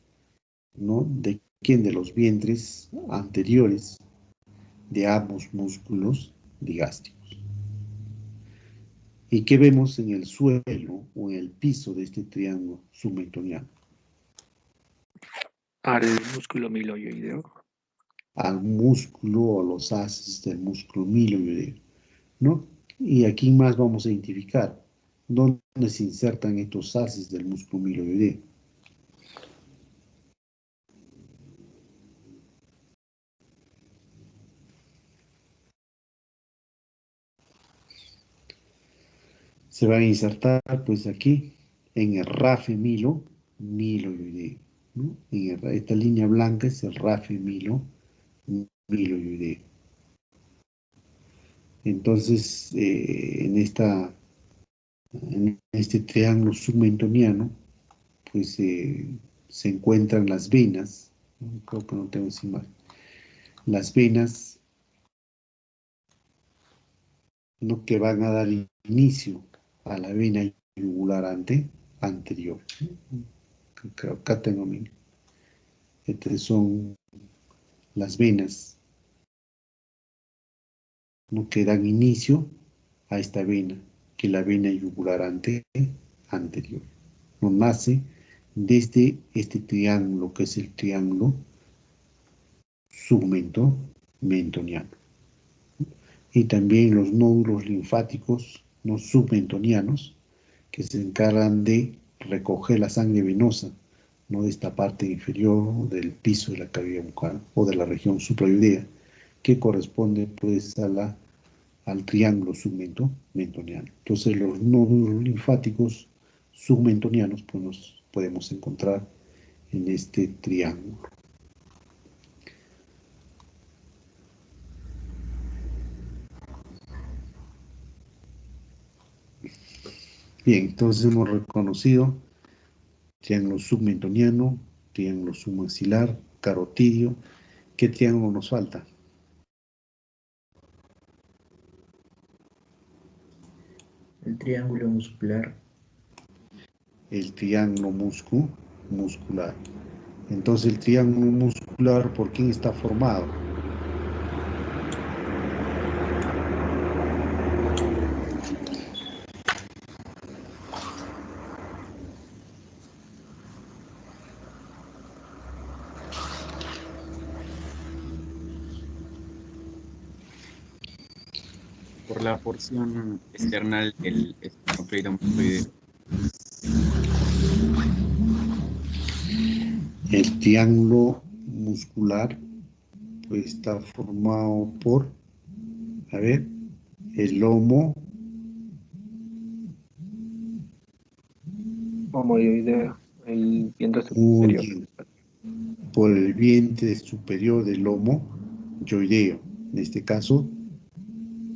¿no? ¿De quién? De los vientres anteriores de ambos músculos digástricos. ¿Y qué vemos en el suelo o en el piso de este triángulo submentoniano? Al músculo miloioideo. Al músculo o los haces del músculo miloideo, ¿no? Y aquí más vamos a identificar dónde se insertan estos haces del músculo miloideo. Se van a insertar pues aquí en el rafe miloideo, ¿no? Esta línea blanca es el rafe miloideo. Entonces, en este triángulo submentoniano, pues se encuentran las venas, ¿no? Creo que no tengo encima, las venas, ¿no? Que van a dar inicio a la vena yugular anterior. Acá tengo estas son las venas, ¿no? Que dan inicio a esta vena, que es la vena yugular anterior. No nace desde este triángulo, que es el triángulo submentoniano. Y también los nódulos linfáticos no submentonianos, que se encargan de recoger la sangre venosa, ¿no? De esta parte inferior del piso de la cavidad bucal o de la región suprayoidea, que corresponde pues al triángulo submentoniano. Entonces los nódulos linfáticos submentonianos pues nos podemos encontrar en este triángulo. Bien, entonces hemos reconocido triángulo submentoniano, triángulo submaxilar, carotidio. ¿Qué triángulo nos falta? El triángulo muscular. El triángulo muscular. Entonces el triángulo muscular, ¿por quién está formado? Por la porción external del esternocleidomastoideo. El triángulo muscular pues está formado por, a ver, el lomo Homoioideo, el vientre muy superior. bien, por el vientre superior del lomo yoideo, en este caso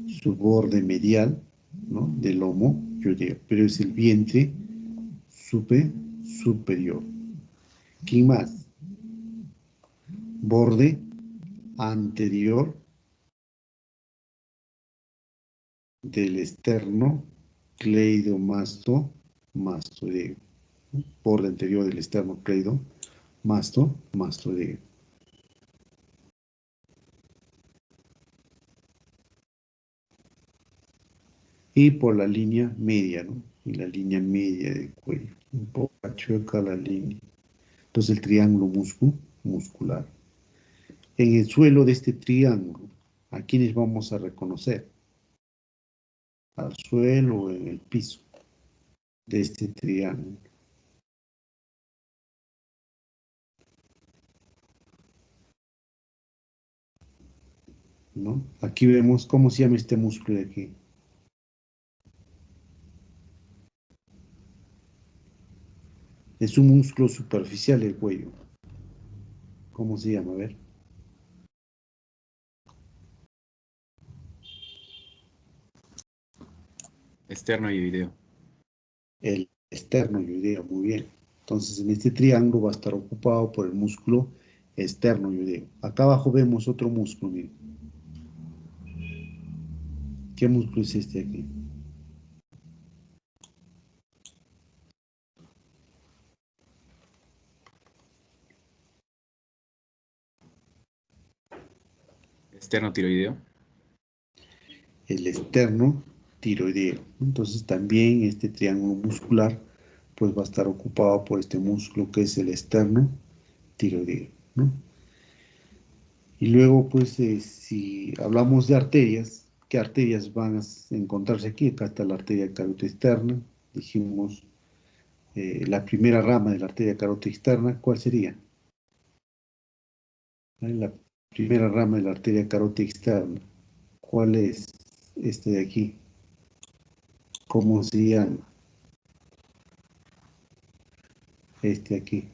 su borde medial, ¿no?, del lomo yoideo, pero es el vientre superior. ¿Quién más? Borde anterior del esternocleidomastoideo. Borde anterior del esternocleidomastoideo. Y por la línea media, ¿no? Y la línea media del cuello. Un poco chueca la línea. Entonces el triángulo muscular. En el suelo de este triángulo, ¿a quiénes vamos a reconocer? Al suelo o en el piso de este triángulo. ¿No? Aquí vemos cómo se llama este músculo de aquí. Es un músculo superficial del cuello. ¿Cómo se llama? A ver. Esternoideo. El esternoideo, muy bien. Entonces en este triángulo va a estar ocupado por el músculo esternoideo. Acá abajo vemos otro músculo, miren. ¿Qué músculo es este aquí? Esternotiroideo. El esternotiroideo. Entonces también este triángulo muscular pues va a estar ocupado por este músculo que es el esternotiroideo, ¿no? Y luego pues si hablamos de arterias, ¿qué arterias van a encontrarse aquí? Acá está la arteria carótida externa. Dijimos la primera rama de la arteria carótida externa, ¿cuál sería? La primera rama de la arteria carótida externa, ¿cuál es este de aquí? ¿Cómo se llama? Este aquí.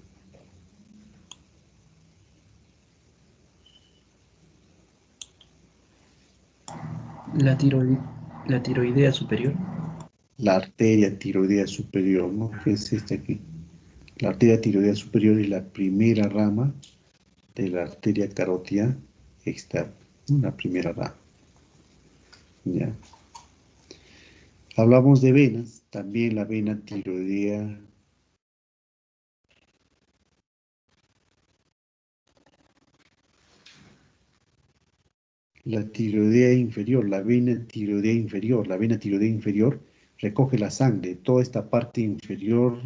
La tiroidea superior. La arteria tiroidea superior, ¿no? ¿Qué es este aquí? La arteria tiroidea superior es la primera rama de la arteria carótida externa, ¿no? La primera rama. ¿Ya? Hablamos de venas, también la vena tiroidea. La tiroidea inferior, la vena tiroidea inferior. La vena tiroidea inferior recoge la sangre, toda esta parte inferior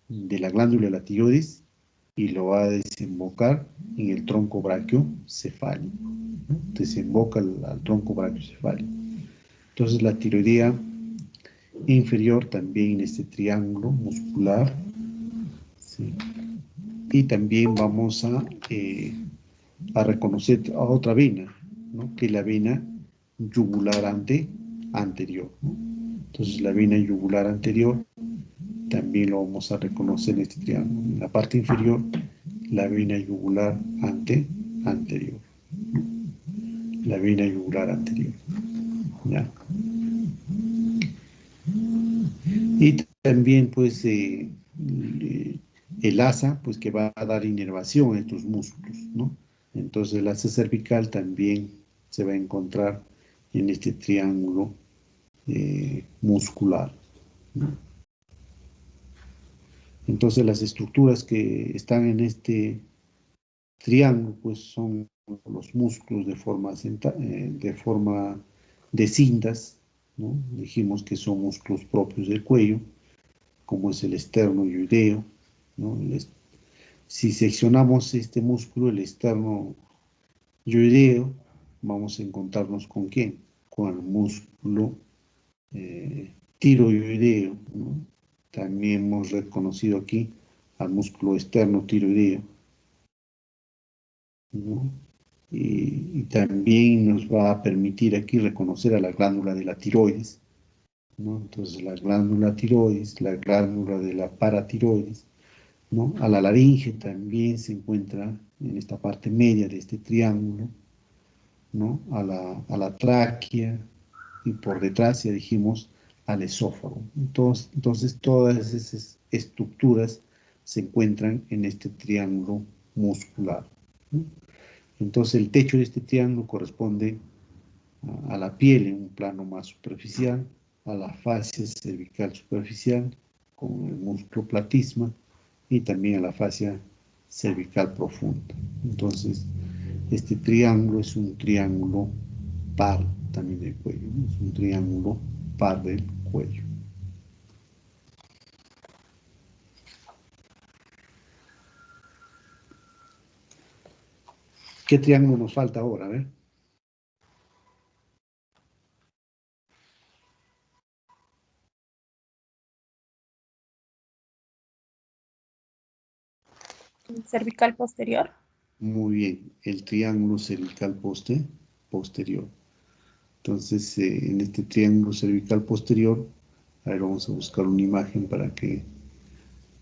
de la glándula de la tiroides y lo va a desembocar en el tronco brachiocefálico, ¿no? Desemboca al tronco brachiocefálico. Entonces la tiroidea inferior también en este triángulo muscular, ¿sí? Y también vamos a reconocer a otra vena, ¿no? Que es la vena yugular anterior, ¿no? Entonces la vena yugular anterior también lo vamos a reconocer en este triángulo. En la parte inferior, la vena yugular anterior, ¿no? La vena yugular anterior, ¿ya? Y también pues el asa, pues que va a dar inervación a estos músculos, ¿no? Entonces el asa cervical también se va a encontrar en este triángulo muscular, ¿no? Entonces las estructuras que están en este triángulo, pues son los músculos de forma de cintas, ¿no? Dijimos que son músculos propios del cuello, como es el esternoideo, ¿no? Si seccionamos este músculo, el esternoideo, vamos a encontrarnos con ¿quién? Con el músculo tiroideo, ¿no? También hemos reconocido aquí al músculo esternotiroideo, ¿no? Y también nos va a permitir aquí reconocer a la glándula de la tiroides, ¿no? Entonces la glándula tiroides, la glándula de la paratiroides, ¿no? A la laringe también se encuentra en esta parte media de este triángulo, ¿no? A la tráquea y por detrás, ya dijimos, al esófago. Entonces todas esas estructuras se encuentran en este triángulo muscular, ¿no? Entonces el techo de este triángulo corresponde a la piel en un plano más superficial, a la fascia cervical superficial con el músculo platisma y también a la fascia cervical profunda. Entonces este triángulo es un triángulo par también del cuello, ¿no? Es un triángulo par del cuello. ¿Qué triángulo nos falta ahora? A ver. Cervical posterior. Muy bien, el triángulo cervical posterior. Entonces, en este triángulo cervical posterior, a ver, vamos a buscar una imagen para que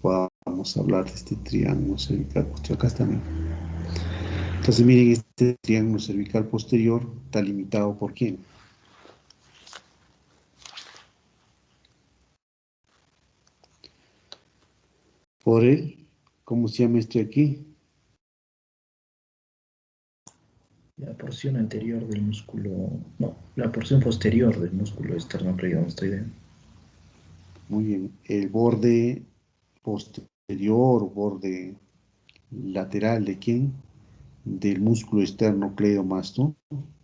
podamos hablar de este triángulo cervical posterior. Acá está, ¿no? Entonces, miren, este triángulo cervical posterior está limitado ¿por quién? Por el, ¿cómo se llama este aquí? La porción anterior del músculo, no, la porción posterior del músculo esternocleidomastoideo. Muy bien, el borde posterior, borde lateral de quién? Del músculo esternocleidomastoideo.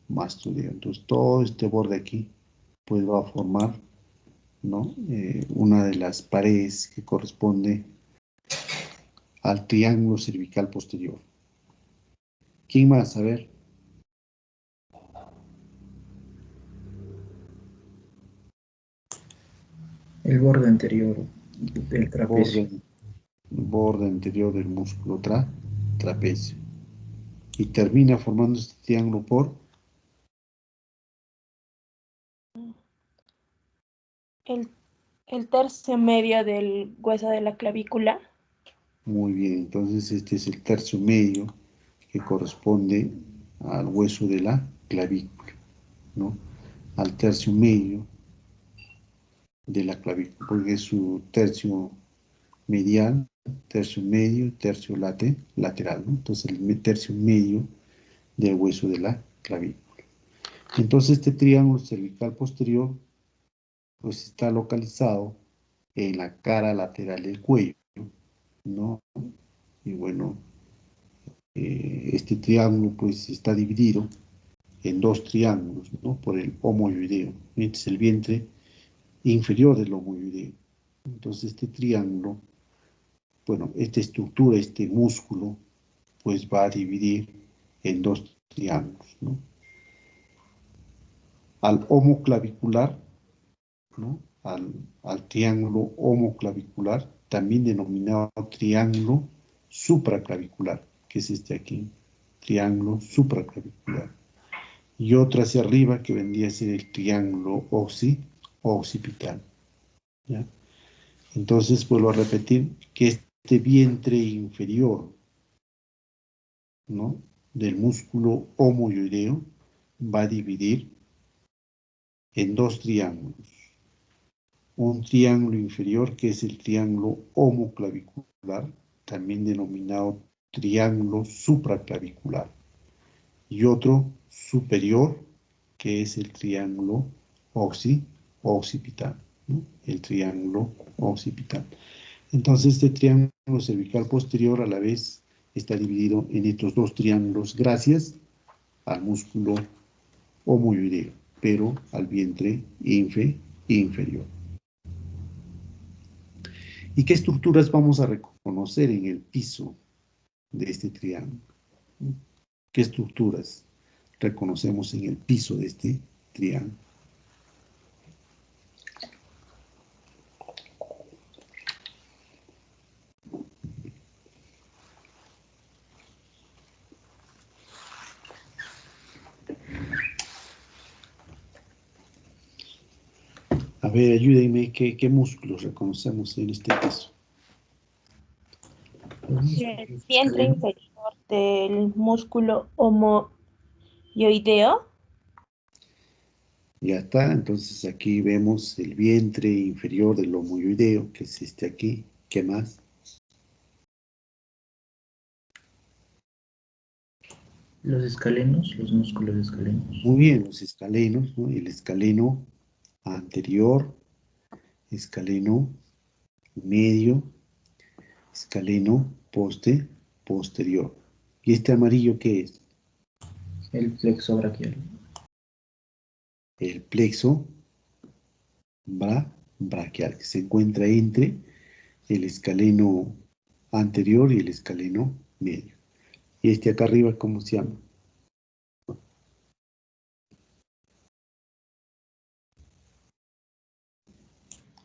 Entonces todo este borde aquí pues va a formar, ¿no? Una de las paredes que corresponde al triángulo cervical posterior. ¿Quién más? A ver. El borde anterior del trapecio. Borde anterior del músculo trapecio. Y termina formando este triángulo por El tercio medio del hueso de la clavícula. Muy bien, entonces este es el tercio medio que corresponde al hueso de la clavícula, ¿no? Al tercio medio de la clavícula, porque es su tercio medial, tercio medio, tercio lateral, ¿no? Entonces el tercio medio del hueso de la clavícula. Entonces este triángulo cervical posterior pues está localizado en la cara lateral del cuello, ¿no? Y bueno, este triángulo pues está dividido en dos triángulos, ¿no? Por el homoideo. Este es el vientre inferior del homoideo. Entonces este triángulo, bueno, esta estructura, este músculo, pues va a dividir en dos triángulos, ¿no? Al homoclavicular, ¿no? Al triángulo homoclavicular, también denominado triángulo supraclavicular, que es este aquí, triángulo supraclavicular. Y otra hacia arriba que vendría a ser el triángulo occipital, ¿ya? Entonces vuelvo a repetir que este vientre inferior, ¿no? Del músculo homoideo va a dividir en dos triángulos. Un triángulo inferior que es el triángulo homoclavicular también denominado triángulo supraclavicular, y otro superior, que es el triángulo occipital, ¿no? El triángulo occipital. Entonces, este triángulo cervical posterior a la vez está dividido en estos dos triángulos gracias al músculo homoideo, pero al vientre inferior. ¿Y qué estructuras vamos a reconocer en el piso de este triángulo? ¿Qué estructuras reconocemos en el piso de este triángulo? A ver, ayúdenme, ¿qué músculos reconocemos en este piso? El vientre inferior del músculo homoioideo. Ya está, entonces aquí vemos el vientre inferior del homoioideo, que es este aquí. ¿Qué más? Los escalenos, los músculos escalenos. Muy bien, los escalenos, ¿no? El escaleno anterior, escaleno medio, escaleno posterior. ¿Y este amarillo qué es? El plexo braquial. El plexo braquial, que se encuentra entre el escaleno anterior y el escaleno medio. ¿Y este acá arriba cómo se llama?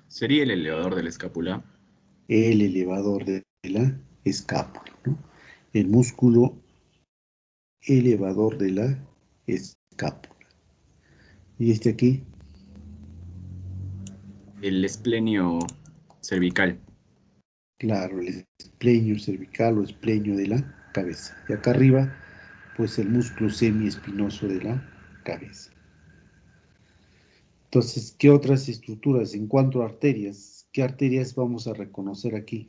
¿Sería el elevador de la escápula? El elevador de la escápula, ¿no? El músculo elevador de la escápula. ¿Y este aquí? El esplenio cervical. Claro, el esplenio cervical o esplenio de la cabeza. Y acá arriba, pues el músculo semiespinoso de la cabeza. Entonces, ¿qué otras estructuras en cuanto a arterias? ¿Qué arterias vamos a reconocer aquí?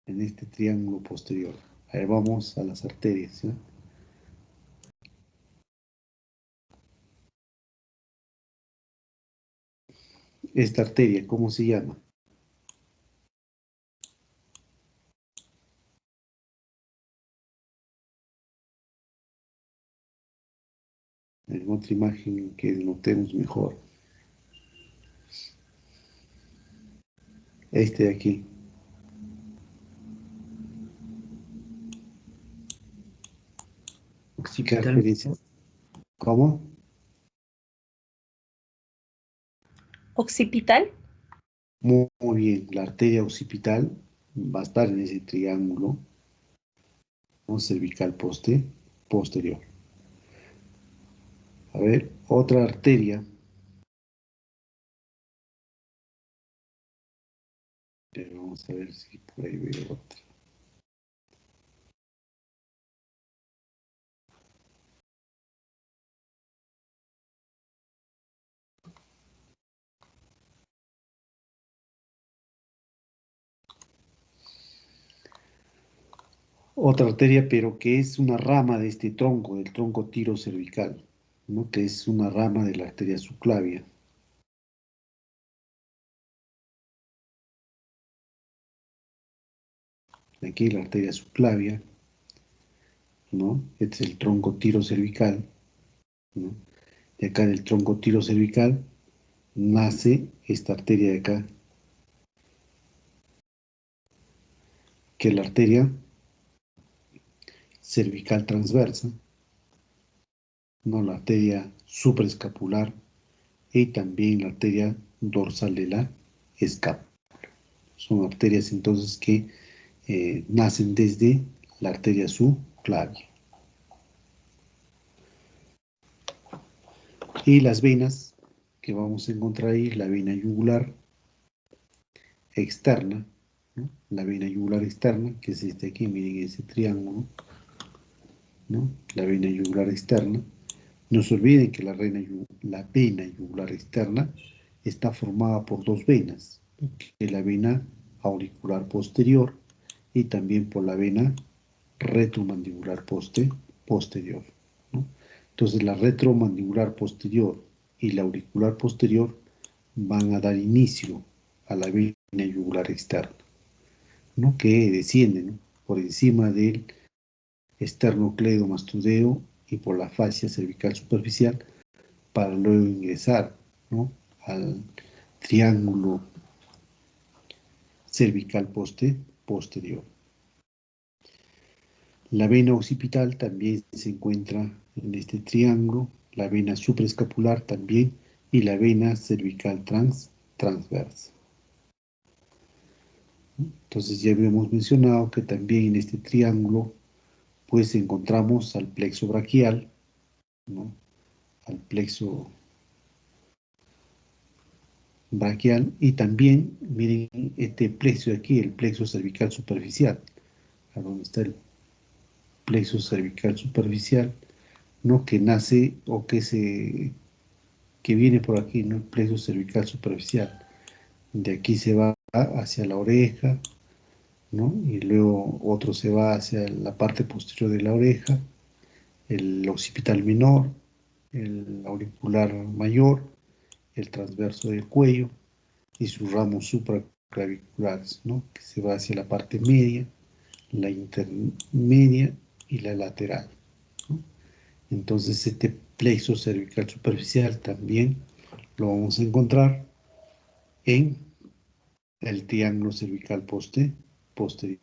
En este triángulo posterior. Ahí vamos a las arterias, ¿sí? Esta arteria, ¿cómo se llama? En otra imagen que notemos mejor. Este de aquí. ¿Qué arteria? ¿Cómo? Occipital. Muy bien, la arteria occipital va a estar en ese triángulo, ¿no? Cervical posterior. A ver, otra arteria. Vamos a ver si por ahí veo otra. Otra arteria, pero que es una rama de este tronco, del tronco tirocervical, ¿no? Que es una rama de la arteria subclavia. Aquí la arteria subclavia, ¿no? Este es el tronco tirocervical, ¿no? De acá del tronco tirocervical nace esta arteria de acá, que es la arteria cervical transversa, ¿no? La arteria supraescapular y también la arteria dorsal de la escápula. Son arterias entonces que nacen desde la arteria subclavia. Y las venas que vamos a encontrar ahí, la vena yugular externa, ¿no? La vena yugular externa, que es este aquí, miren ese triángulo, ¿no? La vena yugular externa. No se olviden que la vena yugular externa está formada por dos venas, que es la vena auricular posterior, y también por la vena retromandibular posterior, ¿no? Entonces la retromandibular posterior y la auricular posterior van a dar inicio a la vena yugular externa, ¿no? Que desciende, ¿no?, por encima del esternocleidomastudeo y por la fascia cervical superficial, para luego ingresar, ¿no?, al triángulo cervical posterior. La vena occipital también se encuentra en este triángulo, la vena supraescapular también, y la vena cervical transversa. Entonces ya habíamos mencionado que también en este triángulo pues encontramos al plexo braquial, ¿no?, al plexo braquial, y también, miren, este plexo de aquí, el plexo cervical superficial, a donde está el plexo cervical superficial, ¿no?, que nace o que viene por aquí, ¿no?, el plexo cervical superficial. De aquí se va hacia la oreja, ¿no?, y luego otro se va hacia la parte posterior de la oreja, el occipital menor, el auricular mayor, el transverso del cuello y sus ramos supraclaviculares, ¿no?, que se va hacia la parte media, la intermedia y la lateral, ¿no? Entonces este plexo cervical superficial también lo vamos a encontrar en el triángulo cervical posterior.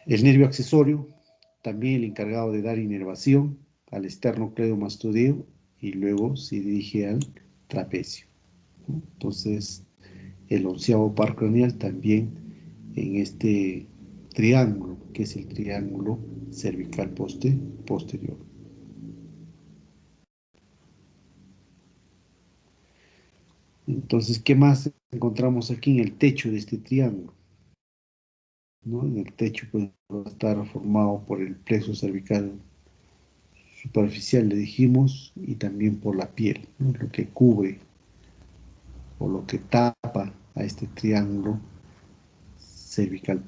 El nervio accesorio, también el encargado de dar inervación al esternocleidomastudeo, y luego se dirige al trapecio, ¿no? Entonces, el 11º par craneal también en este triángulo, que es el triángulo cervical posterior. Entonces, ¿qué más encontramos aquí en el techo de este triángulo? ¿No? En el techo pues va a estar formado por el plexo cervical superficial, le dijimos, y también por la piel, ¿no?, lo que cubre o lo que tapa a este triángulo cervical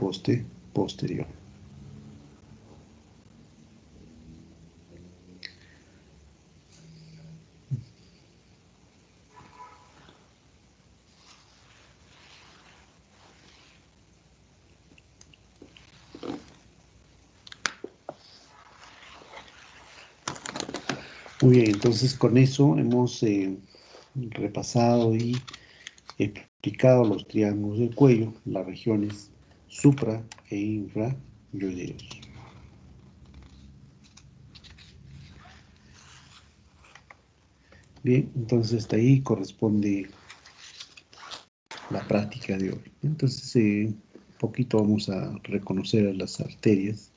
posterior. Muy bien, entonces con eso hemos repasado y explicado los triángulos del cuello, las regiones supra e infrayoideos. Bien, entonces hasta ahí corresponde la práctica de hoy. Entonces, un poquito vamos a reconocer las arterias.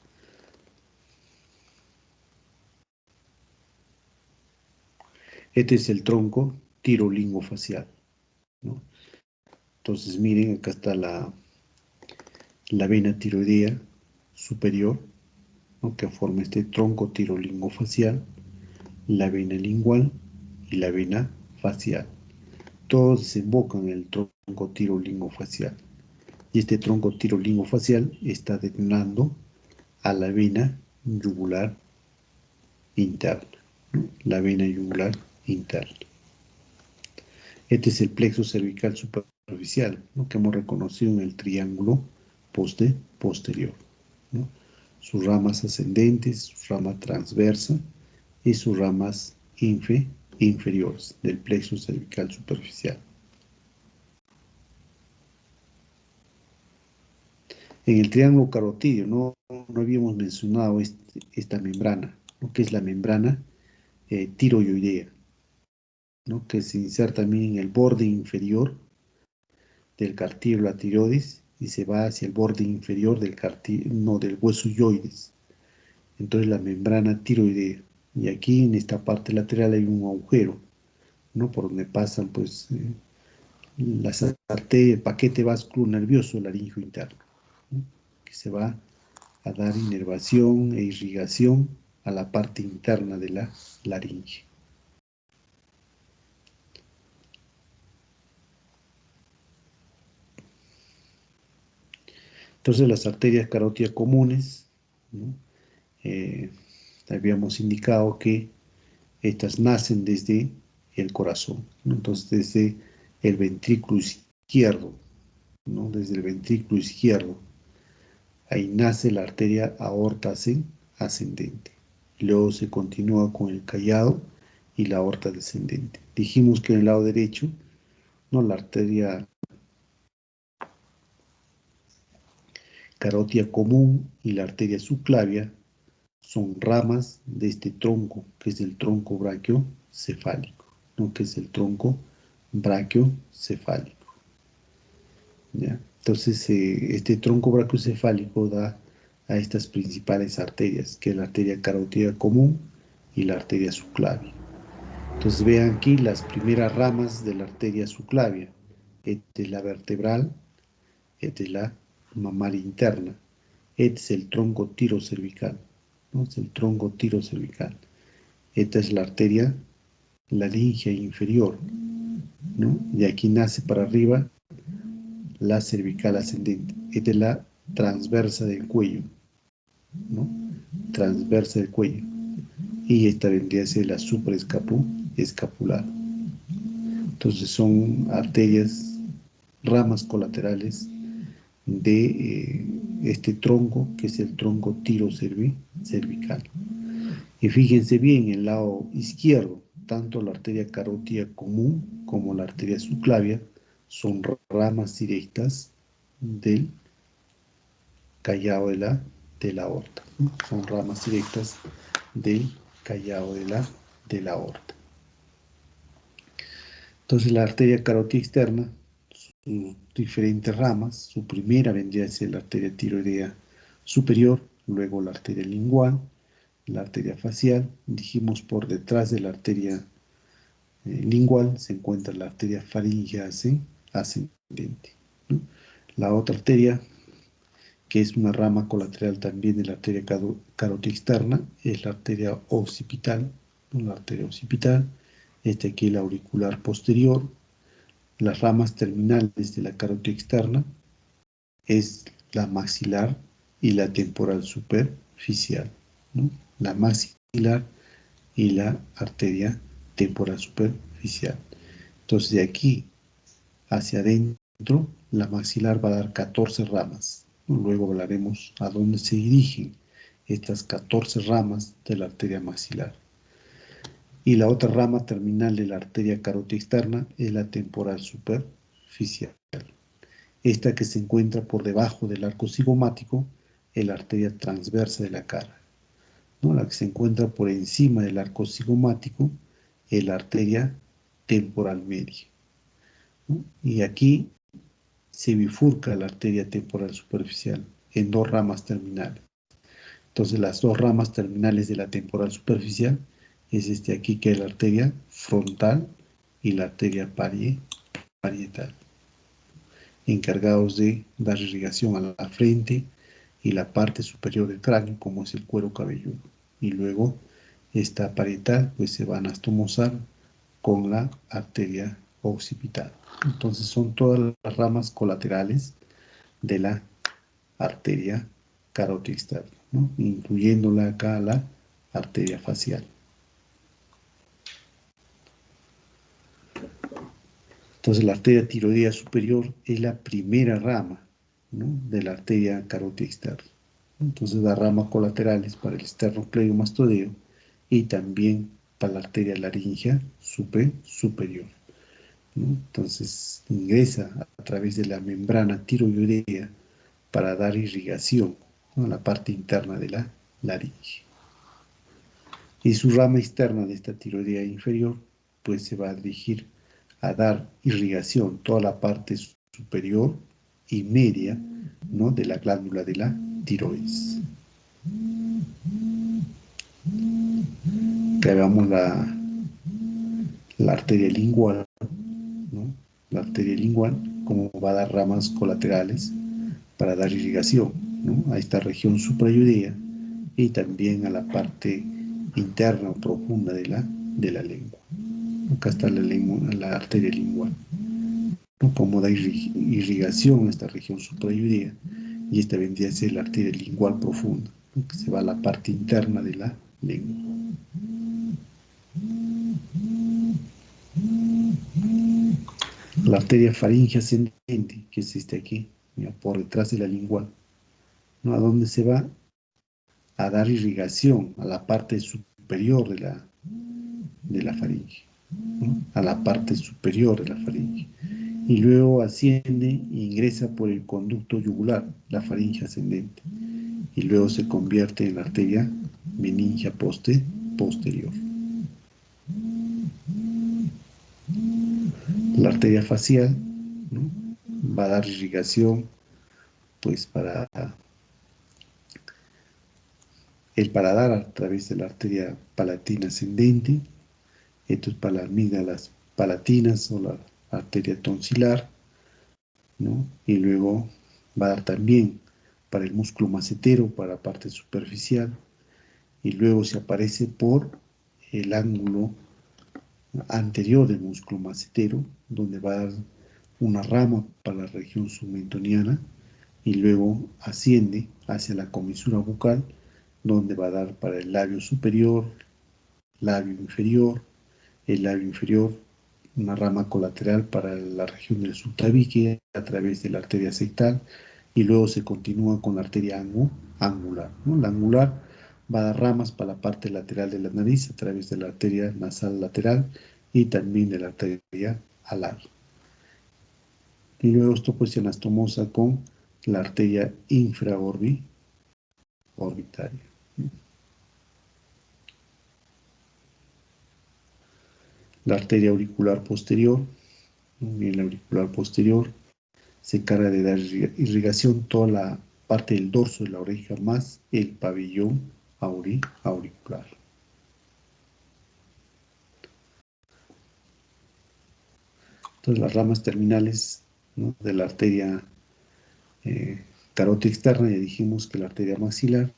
Este es el tronco tirolingofacial, ¿no? Entonces, miren, acá está la vena tiroidea superior, ¿no?, que forma este tronco tirolingofacial, la vena lingual y la vena facial. Todos desembocan en el tronco tirolingofacial. Y este tronco tirolingofacial está destinando a la vena yugular interna, ¿no?, la vena yugular interna. Este es el plexo cervical superficial, ¿no?, que hemos reconocido en el triángulo posterior, ¿no?, sus ramas ascendentes, su rama transversa y sus ramas inferiores del plexo cervical superficial. En el triángulo carotídeo no habíamos mencionado esta membrana, ¿no?, que es la membrana tiroidea, ¿no?, que se inserta también en el borde inferior del cartílago de la tiroides y se va hacia el borde inferior del hueso yoides. Entonces la membrana tiroidea. Y aquí en esta parte lateral hay un agujero, ¿no?, por donde pasan pues las arterias, el paquete vascular nervioso laríngeo interno, ¿no?, que se va a dar inervación e irrigación a la parte interna de la laringe. Entonces las arterias carótidas comunes, ¿no? Habíamos indicado que estas nacen desde el corazón, ¿no? Entonces desde el ventrículo izquierdo, ¿no? Desde el ventrículo izquierdo, ahí nace la arteria aorta ascendente. Luego se continúa con el callado y la aorta descendente. Dijimos que en el lado derecho, ¿no? La arteria carótida común y la arteria subclavia son ramas de este tronco, que es el tronco brachiocefálico, ¿no? Que es el tronco brachiocefálico, ¿ya? Entonces, este tronco brachiocefálico da a estas principales arterias, que es la arteria carótida común y la arteria subclavia. Entonces, vean aquí las primeras ramas de la arteria subclavia. Esta es la vertebral, esta es la mamaria interna, este es el tronco tirocervical, ¿no? Es el tronco tirocervical. Esta es la arteria laringia inferior, ¿no? Y aquí nace para arriba la cervical ascendente. Esta es la transversa del cuello, ¿no? Transversa del cuello. Y esta vendría a ser la supraescapular. Entonces son arterias, ramas colaterales de este tronco, que es el tronco tirocervical. Y fíjense bien, en el lado izquierdo, tanto la arteria carótida común como la arteria subclavia son ramas directas del callado de la aorta, ¿no? Son ramas directas del callado de la aorta. Entonces la arteria carótida externa, sus diferentes ramas, su primera vendría a ser la arteria tiroidea superior, luego la arteria lingual, la arteria facial. Dijimos por detrás de la arteria lingual se encuentra la arteria faríngea ascendente, ¿no? La otra arteria, que es una rama colateral también de la arteria carótida externa, es la arteria occipital, ¿no? La arteria occipital, esta aquí es la auricular posterior. Las ramas terminales de la carótida externa es la maxilar y la temporal superficial, ¿no? La maxilar y la arteria temporal superficial. Entonces de aquí hacia adentro, la maxilar va a dar 14 ramas, ¿no? Luego hablaremos a dónde se dirigen estas 14 ramas de la arteria maxilar. Y la otra rama terminal de la arteria carótida externa es la temporal superficial. Esta que se encuentra por debajo del arco cigomático es la arteria transversa de la cara, ¿no? La que se encuentra por encima del arco cigomático es la arteria temporal media, ¿no? Y aquí se bifurca la arteria temporal superficial en dos ramas terminales. Entonces las dos ramas terminales de la temporal superficial es este aquí, que es la arteria frontal y la arteria parietal, encargados de dar irrigación a la frente y la parte superior del cráneo, como es el cuero cabelludo. Y luego esta parietal pues se va a anastomosar con la arteria occipital. Entonces son todas las ramas colaterales de la arteria carótida externa, ¿no? Incluyéndola acá la arteria facial. Entonces la arteria tiroidea superior es la primera rama, ¿no? De la arteria carótida externa. Entonces da ramas colaterales para el esternocleidomastodeo y también para la arteria laringea superior, ¿no? Entonces ingresa a través de la membrana tiroidea para dar irrigación, ¿no? A la parte interna de la laringe. Y su rama externa de esta tiroidea inferior pues se va a dirigir a dar irrigación toda la parte superior y media, ¿no? De la glándula de la tiroides. Acá veamos la arteria lingual, ¿no? La arteria lingual, como va a dar ramas colaterales para dar irrigación, ¿no? A esta región suprayoidea y también a la parte interna o profunda de la lengua. Acá está la arteria lingual, ¿no? Como da irrigación a esta región suprayoidea y esta vendría a ser la arteria lingual profunda, ¿no? Que se va a la parte interna de la lengua. La arteria faríngea ascendente, que existe aquí, mira, por detrás de la lingual, ¿no? ¿A dónde se va? A dar irrigación a la parte superior de la faringe, ¿no? A la parte superior de la faringe. Y luego asciende e ingresa por el conducto yugular, la faringe ascendente. Y luego se convierte en la arteria meningia posterior. La arteria facial, ¿no? Va a dar irrigación pues para el paladar a través de la arteria palatina ascendente. Esto es para las amígdalas palatinas o la arteria tonsilar, ¿no? Y luego va a dar también para el músculo macetero, para la parte superficial, y luego se aparece por el ángulo anterior del músculo macetero, donde va a dar una rama para la región submentoniana, y luego asciende hacia la comisura bucal, donde va a dar para el labio superior, labio inferior, el labio inferior, una rama colateral para la región del subtabique a través de la arteria septal, y luego se continúa con la arteria angular, ¿no? La angular va a dar ramas para la parte lateral de la nariz a través de la arteria nasal lateral y también de la arteria alar. Y luego esto pues se anastomosa con la arteria infraorbitaria. La arteria auricular posterior, en la auricular posterior se encarga de dar irrigación toda la parte del dorso de la oreja más el pabellón auricular. Entonces las ramas terminales, ¿no?, de la arteria carótida externa, ya dijimos que la arteria maxilar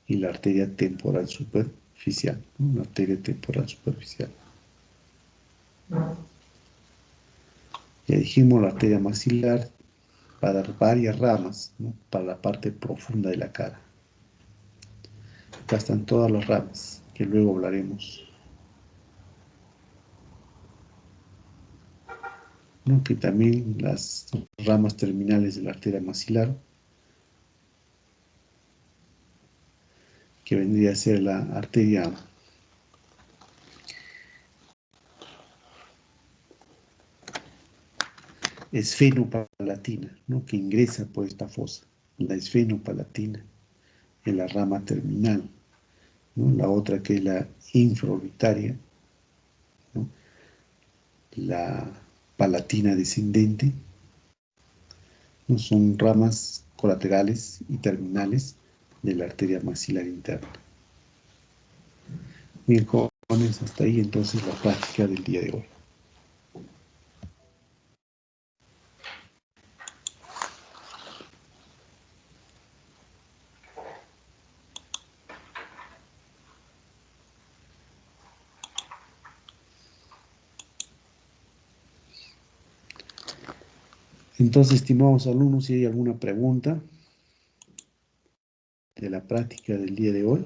y la arteria temporal superficial, ¿no? La arteria temporal superficial. Ya dijimos, la arteria maxilar va a dar varias ramas, ¿no?, para la parte profunda de la cara. Acá están todas las ramas, que luego hablaremos. ¿No? Que también las ramas terminales de la arteria maxilar, que vendría a ser la arteria esfenopalatina, ¿no?, que ingresa por esta fosa, la esfenopalatina, en la rama terminal, ¿no? La otra que es la infraorbitaria, ¿no?, la palatina descendente, ¿no? Son ramas colaterales y terminales de la arteria maxilar interna. Bien, jóvenes, hasta ahí entonces la práctica del día de hoy. Entonces, estimados alumnos, si hay alguna pregunta de la práctica del día de hoy.